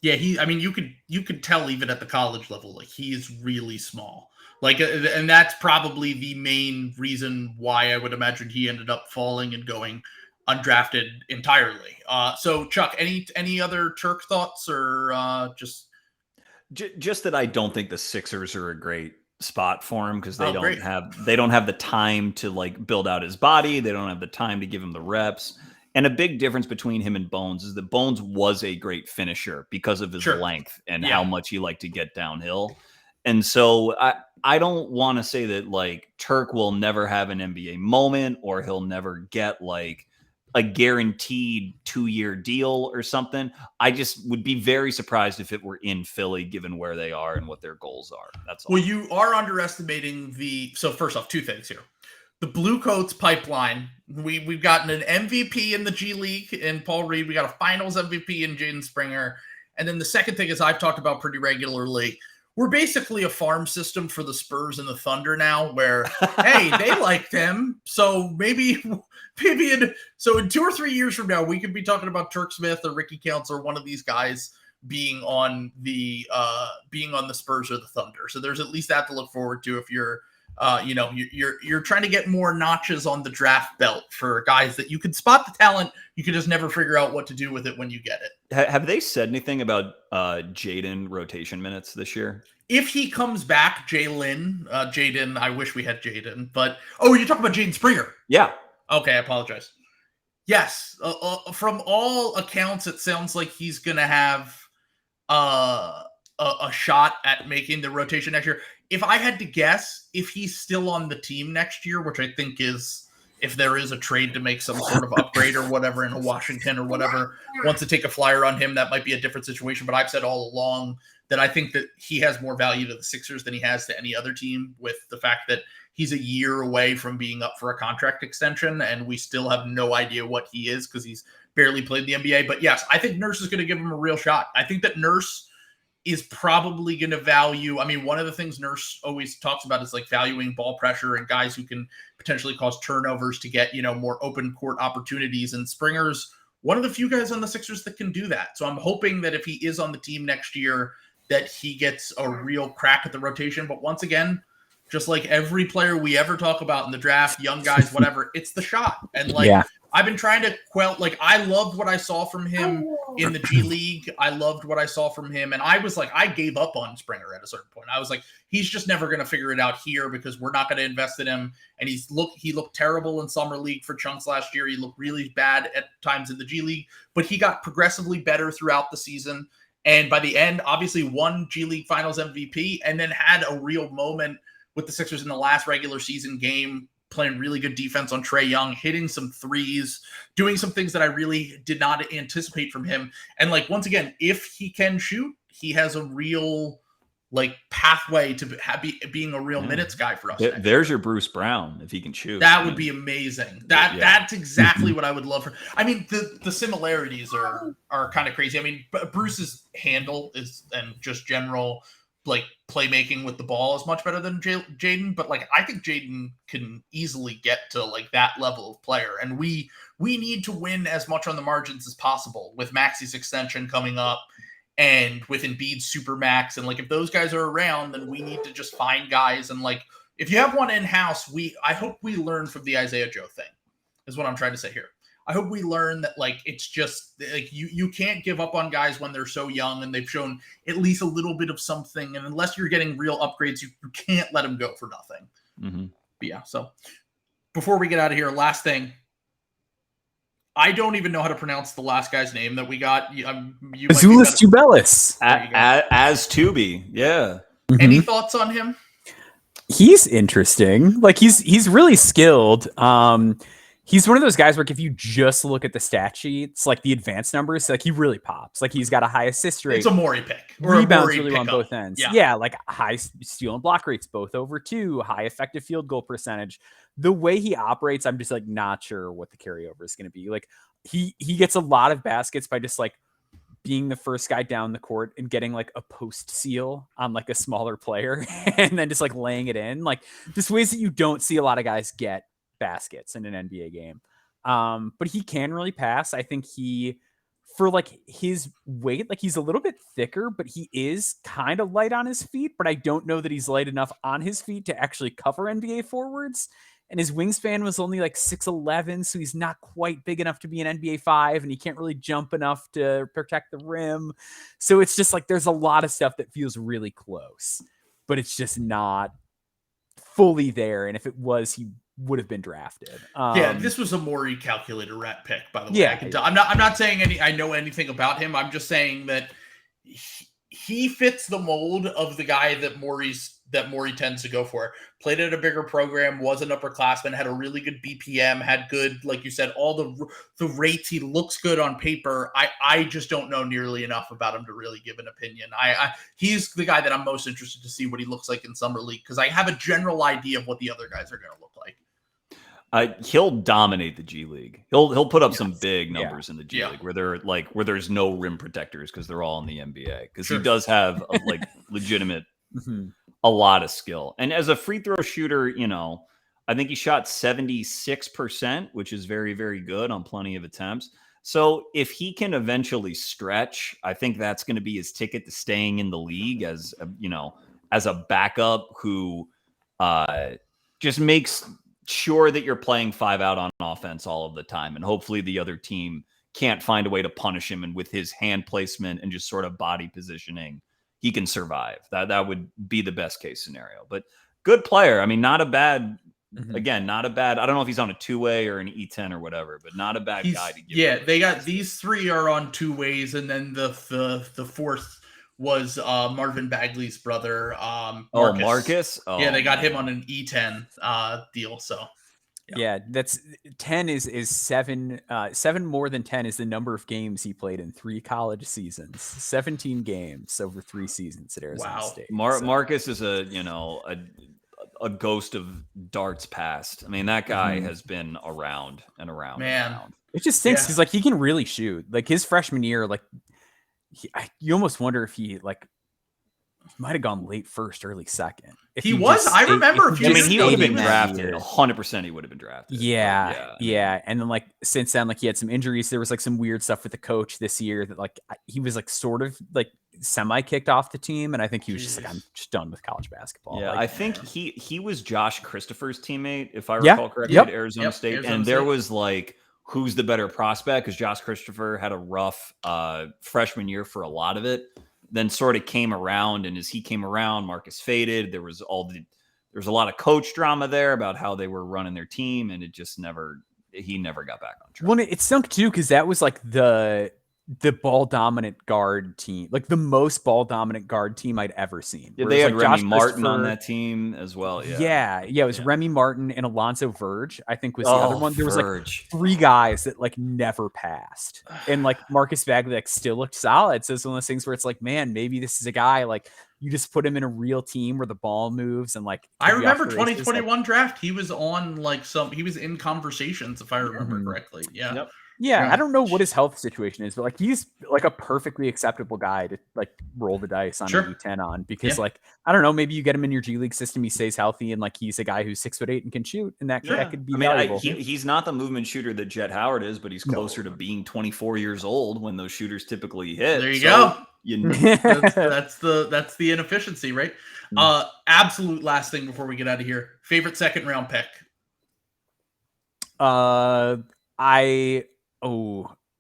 Yeah, you could tell even at the college level, like he is really small. Like, and that's probably the main reason why I would imagine he ended up falling and going undrafted entirely. So Chuck, any other Turk thoughts or just that I don't think the Sixers are a great spot for him because they don't great. have the time to like build out his body. They don't have the time to give him the reps. And a big difference between him and Bones is that Bones was a great finisher because of his length and how much he liked to get downhill. And so I don't want to say that like Turk will never have an NBA moment or he'll never get like a guaranteed 2-year deal or something. I just would be very surprised if it were in Philly, given where they are and what their goals are. That's all. Well, you are underestimating so first off, two things here. The Blue Coats pipeline. We've gotten an MVP in the G League in Paul Reed. We got a finals MVP in Jaden Springer. And then the second thing is I've talked about pretty regularly. We're basically a farm system for the Spurs and the Thunder now where, hey, they like them. So maybe in 2 or 3 years from now, we could be talking about Turk Smith or Ricky Counts or one of these guys being on the Spurs or the Thunder. So there's at least that to look forward to if you're you're trying to get more notches on the draft belt for guys that you can spot the talent. You can just never figure out what to do with it when you get it. Have they said anything about Jaden rotation minutes this year? If he comes back, Jaden, I wish we had Jaden, but you're talking about Jaden Springer. Yeah. Okay, I apologize. Yes, from all accounts, it sounds like he's going to have a shot at making the rotation next year. If I had to guess, if he's still on the team next year, which I think is if there is a trade to make some sort of upgrade or whatever in a Washington or whatever wants to take a flyer on him, that might be a different situation. But I've said all along that I think that he has more value to the Sixers than he has to any other team, with the fact that he's a year away from being up for a contract extension, and we still have no idea what he is because he's barely played the NBA. But yes, I think Nurse is going to give him a real shot. I think that Nurse is probably going to value. I mean, one of the things Nurse always talks about is like valuing ball pressure and guys who can potentially cause turnovers to get, more open court opportunities. And Springer's one of the few guys on the Sixers that can do that. So I'm hoping that if he is on the team next year, that he gets a real crack at the rotation. But once again, just like every player we ever talk about in the draft, young guys, whatever, it's the shot. And like, I've been trying to I loved what I saw from him in the G League. I loved what I saw from him. And I was like, I gave up on Springer at a certain point. I was like, he's just never going to figure it out here because we're not going to invest in him. And he looked terrible in Summer League for chunks last year. He looked really bad at times in the G League, but he got progressively better throughout the season. And by the end, obviously won G League Finals MVP and then had a real moment with the Sixers in the last regular season game, playing really good defense on Trae Young, hitting some threes, doing some things that I really did not anticipate from him. And like, once again, if he can shoot, he has a real like pathway to being a real minutes guy for us. There's your Bruce Brown if he can shoot. That would be amazing. That's exactly what I would love for. I mean, the similarities are kind of crazy. I mean, Bruce's handle is and just general like playmaking with the ball is much better than Jaden, but like I think Jaden can easily get to like that level of player, and we need to win as much on the margins as possible with Maxi's extension coming up and with Embiid's supermax, and like if those guys are around, then we need to just find guys, and like if you have one in house, I hope we learn from the Isaiah Joe thing is what I'm trying to say here. I hope we learn that like it's just like you can't give up on guys when they're so young and they've shown at least a little bit of something. And unless you're getting real upgrades, you can't let them go for nothing. Mm-hmm. But yeah, so before we get out of here, last thing. I don't even know how to pronounce the last guy's name that we got. Azuolas Tubelis. As Tubi, yeah. Any thoughts on him? He's interesting. Like he's really skilled. He's one of those guys where if you just look at the stat sheets, like the advanced numbers, like he really pops. Like he's got a high assist rate. It's a Morey pick. Rebounds really on both ends. Yeah, like high steal and block rates, both over 2, high effective field goal percentage. The way he operates, I'm just like not sure what the carryover is going to be. Like he gets a lot of baskets by just like being the first guy down the court and getting like a post seal on like a smaller player and then just like laying it in. Like just ways that you don't see a lot of guys get baskets in an NBA game. But he can really pass. I think for like his weight, like he's a little bit thicker, but he is kind of light on his feet, but I don't know that he's light enough on his feet to actually cover NBA forwards. And his wingspan was only like 6'11", so he's not quite big enough to be an NBA 5, and he can't really jump enough to protect the rim. So it's just like there's a lot of stuff that feels really close, but it's just not fully there. And if it was, he would have been drafted. This was a Morey calculator rat pick, by the way. I can tell. I'm not saying I know anything about him. I'm just saying that he fits the mold of the guy that Morey tends to go for. Played at a bigger program, was an upperclassman, had a really good BPM, had good, like you said, all the rates. He looks good on paper. I just don't know nearly enough about him to really give an opinion. He's the guy that I'm most interested to see what he looks like in Summer League, because I have a general idea of what the other guys are going to look like. He'll dominate the G League. He'll put up some big numbers in the G League where there's no rim protectors because they're all in the NBA. Because he does have a, like legitimate a lot of skill. And as a free throw shooter, I think he shot 76%, which is very, very good on plenty of attempts. So if he can eventually stretch, I think that's going to be his ticket to staying in the league as a backup who just makes sure that you're playing 5 out on offense all of the time. And hopefully the other team can't find a way to punish him. And with his hand placement and just sort of body positioning, he can survive. That would be the best case scenario. But good player. I mean, not a bad, again, not a bad, I don't know if he's on a 2-way or an E10 or whatever, but not a bad guy to give. Yeah, they got these 3 are on 2 ways. And then the fourth was Marvin Bagley's brother, Marcus. Marcus? Oh, yeah, they got him on an E10 deal. So yeah, that's 10 is 7 more than 10 is the number of games he played in 3 college seasons. 17 games over 3 seasons at Arizona State. Marcus is a ghost of darts past. I mean, that guy has been around and around. Man, and around. It just stinks because like he can really shoot. Like his freshman year, like you almost wonder if he like might have gone late first, early second. He was. I remember. He would have been drafted. 100%. He would have been drafted. Yeah. And then like since then, like he had some injuries. There was like some weird stuff with the coach this year that like he was like sort of like semi-kicked off the team, and I think he was just like, I'm just done with college basketball. Yeah, like, I think he was Josh Christopher's teammate, if I recall correctly, at Arizona State. Arizona and there State. was like, who's the better prospect? Because Josh Christopher had a rough freshman year for a lot of it, then sort of came around, and as he came around, Marcus faded. There was a lot of coach drama there about how they were running their team, and it just he never got back on track. Well, it stunk too, because that was like the ball dominant guard team, like the most ball dominant guard team I'd ever seen. Yeah, they had like Remy Josh Martin on Christopher- that team as well. Yeah, it was Remy Martin and Alonzo Verge, I think was the other one. There was like Verge. 3 guys that like never passed. And like Marcus Bagley like still looked solid. So it's one of those things where it's like, man, maybe this is a guy like you just put him in a real team where the ball moves and like I remember off the races, 2021 draft. He was on he was in conversations, if I remember correctly. Yeah. Yep. Yeah, Yeah. I don't know what his health situation is, but like he's like a perfectly acceptable guy to like roll the dice on Sure. an E10 on because like I don't know, maybe you get him in your G League system, he stays healthy, and like he's a guy who's 6'8" and can shoot, and that could be valuable. He's not the movement shooter that Jett Howard is, but he's closer to being 24 years old when those shooters typically hit. There you go. You That's the inefficiency, right? Absolute last thing before we get out of here. Favorite second round pick. I'm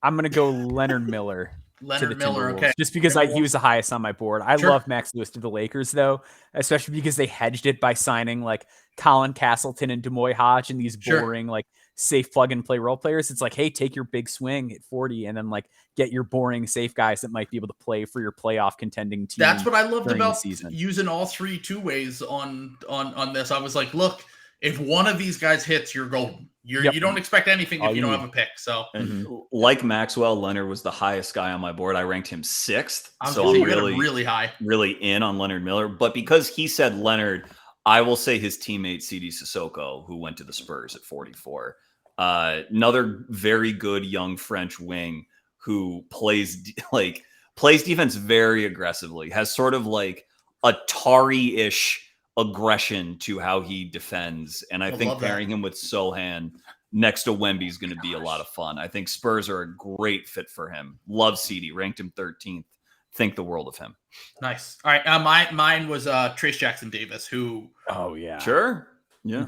gonna go Leonard Miller. Leonard Miller, okay. Just because he was the highest on my board. I love Max Lewis to the Lakers, though, especially because they hedged it by signing like Colin Castleton and Demoy Hodge and these boring, like safe plug and play role players. It's like, hey, take your big swing at 40 and then like get your boring safe guys that might be able to play for your playoff contending team. That's what I loved about season. Using all 3 two-ways on this. I was like, look, if one of these guys hits, you're golden. You don't expect anything if you don't have a pick. So, like Maxwell, Leonard was the highest guy on my board. I ranked him 6th. So I'm really high, really in on Leonard Miller. But because he said Leonard, I will say his teammate CD Sissoko, who went to the Spurs at 44, another very good young French wing who plays defense very aggressively, has sort of like Atari-ish aggression to how he defends, and I think pairing him with Sohan next to Wemby is going to be a lot of fun. I think Spurs are a great fit for him. Love CD, ranked him 13th. Think the world of him. Nice. All right, mine was Trace Jackson Davis, who Sure, yeah,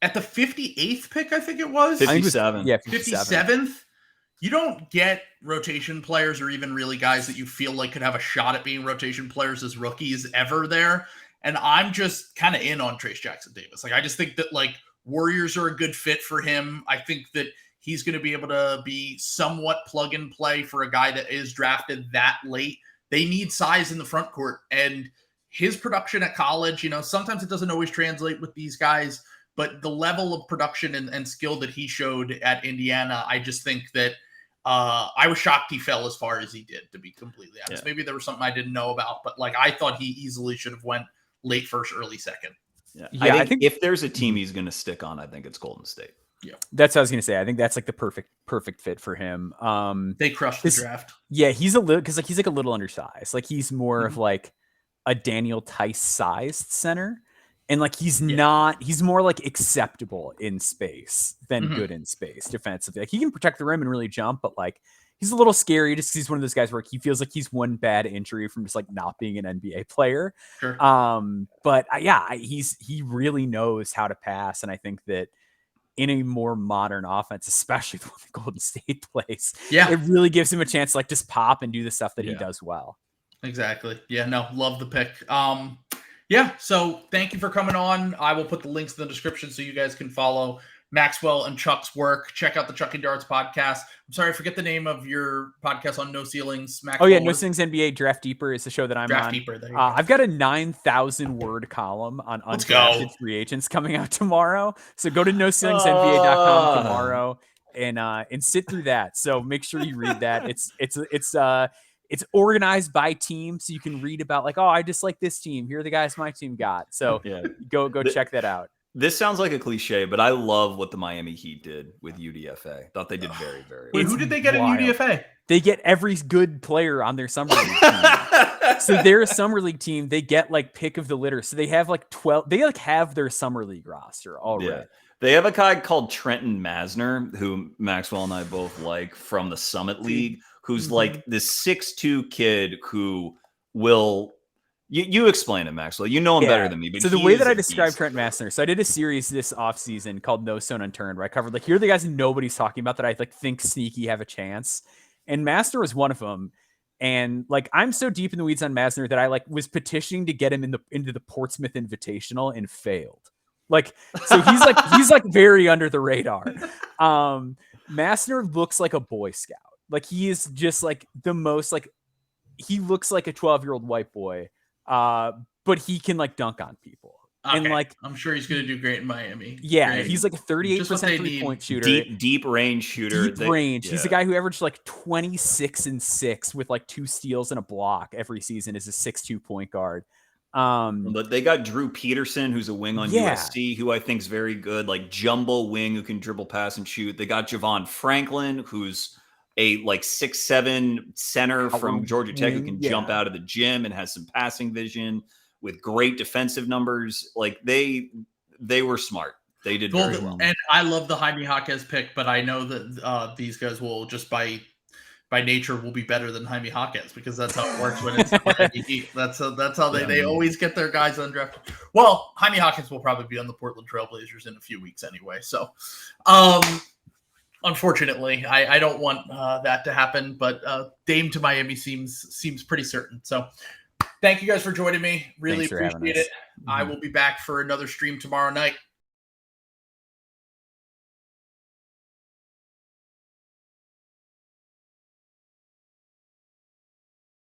at the 58th pick, I think it was 57. 57th. You don't get rotation players or even really guys that you feel like could have a shot at being rotation players as rookies ever there. And I'm just kind of in on Trace Jackson Davis. Like, I just think that like Warriors are a good fit for him. I think that he's going to be able to be somewhat plug and play for a guy that is drafted that late. They need size in the front court, and his production at college, sometimes it doesn't always translate with these guys, but the level of production and skill that he showed at Indiana, I just think that I was shocked he fell as far as he did, to be completely honest. Maybe there was something I didn't know about, but like I thought he easily should have went late first, early second. I think if there's a team he's going to stick on, I think it's Golden State. Yeah, that's what I was going to say. I think that's like the perfect fit for him. They crushed the draft. Yeah, he's a little because like he's like a little undersized. Like he's more of like a Daniel Tice sized center, and like he's not. He's more like acceptable in space than good in space defensively. Like he can protect the rim and really jump, but like he's a little scary just because he's one of those guys where he feels like he's one bad injury from just like not being an NBA player. Sure. But he really knows how to pass, and I think that in a more modern offense, especially the one that Golden State plays, it really gives him a chance to like just pop and do the stuff that he does well. Exactly. Yeah, no, love the pick. So thank you for coming on. I will put the links in the description so you guys can follow Maxwell and Chuck's work. Check out the Chuck and Darts podcast. I'm sorry, I forget the name of your podcast on No Ceilings. Maxwell, No Ceilings NBA Draft Deeper is the show that I'm Draft on. Deeper, there you go. I've got a 9,000 word column on undrafted free agents coming out tomorrow. So go to NoCeilingsNBA.com tomorrow and sit through that. So make sure you read that. It's organized by team, so you can read about like, I just like this team. Here are the guys my team got. So go check that out. This sounds like a cliche, but I love what the Miami Heat did with UDFA. Thought they did very, very well. Wait, who did they get in UDFA? They get every good player on their summer league team. So they're a summer league team. They get like pick of the litter. So they have like 12. They like have their summer league roster already. Yeah. They have a guy called Trenton Masner, who Maxwell and I both like from the Summit League, who's like this 6'2" kid who will. You explain it, Maxwell. You know him better than me. But so the way that I describe described Trent Massner, so I did a series this offseason called No Stone Unturned, where I covered like here are the guys that nobody's talking about that I like think sneaky have a chance, and Massner was one of them. And like I'm so deep in the weeds on Massner that I like was petitioning to get him into the Portsmouth Invitational and failed. Like so he's like very under the radar. Massner looks like a Boy Scout. Like he is just like the most like he looks like a 12-year-old white boy. But he can like dunk on people. Okay. And like I'm sure he's gonna do great in Miami. Yeah, great. he's like a 38% 3-point shooter. Deep range shooter. Deep range. He's the guy who averaged like 26 and 6 with like 2 steals and a block every season as a 6'2" point guard. But they got Drew Peterson, who's a wing on USC, who I think is very good, like jumbo wing who can dribble, pass, and shoot. They got Javon Franklin, who's a like 6'7" center from Georgia Tech who can jump out of the gym and has some passing vision with great defensive numbers. Like they were smart. They did very well. And I love the Jaime Jaquez pick, but I know that these guys will just by nature will be better than Jaime Jaquez because that's how it works when it's that's how they always get their guys undrafted. Well, Jaime Jaquez will probably be on the Portland Trailblazers in a few weeks anyway. So unfortunately, I don't want that to happen, but Dame to Miami seems pretty certain. So thank you guys for joining me. Really appreciate it. I will be back for another stream tomorrow night.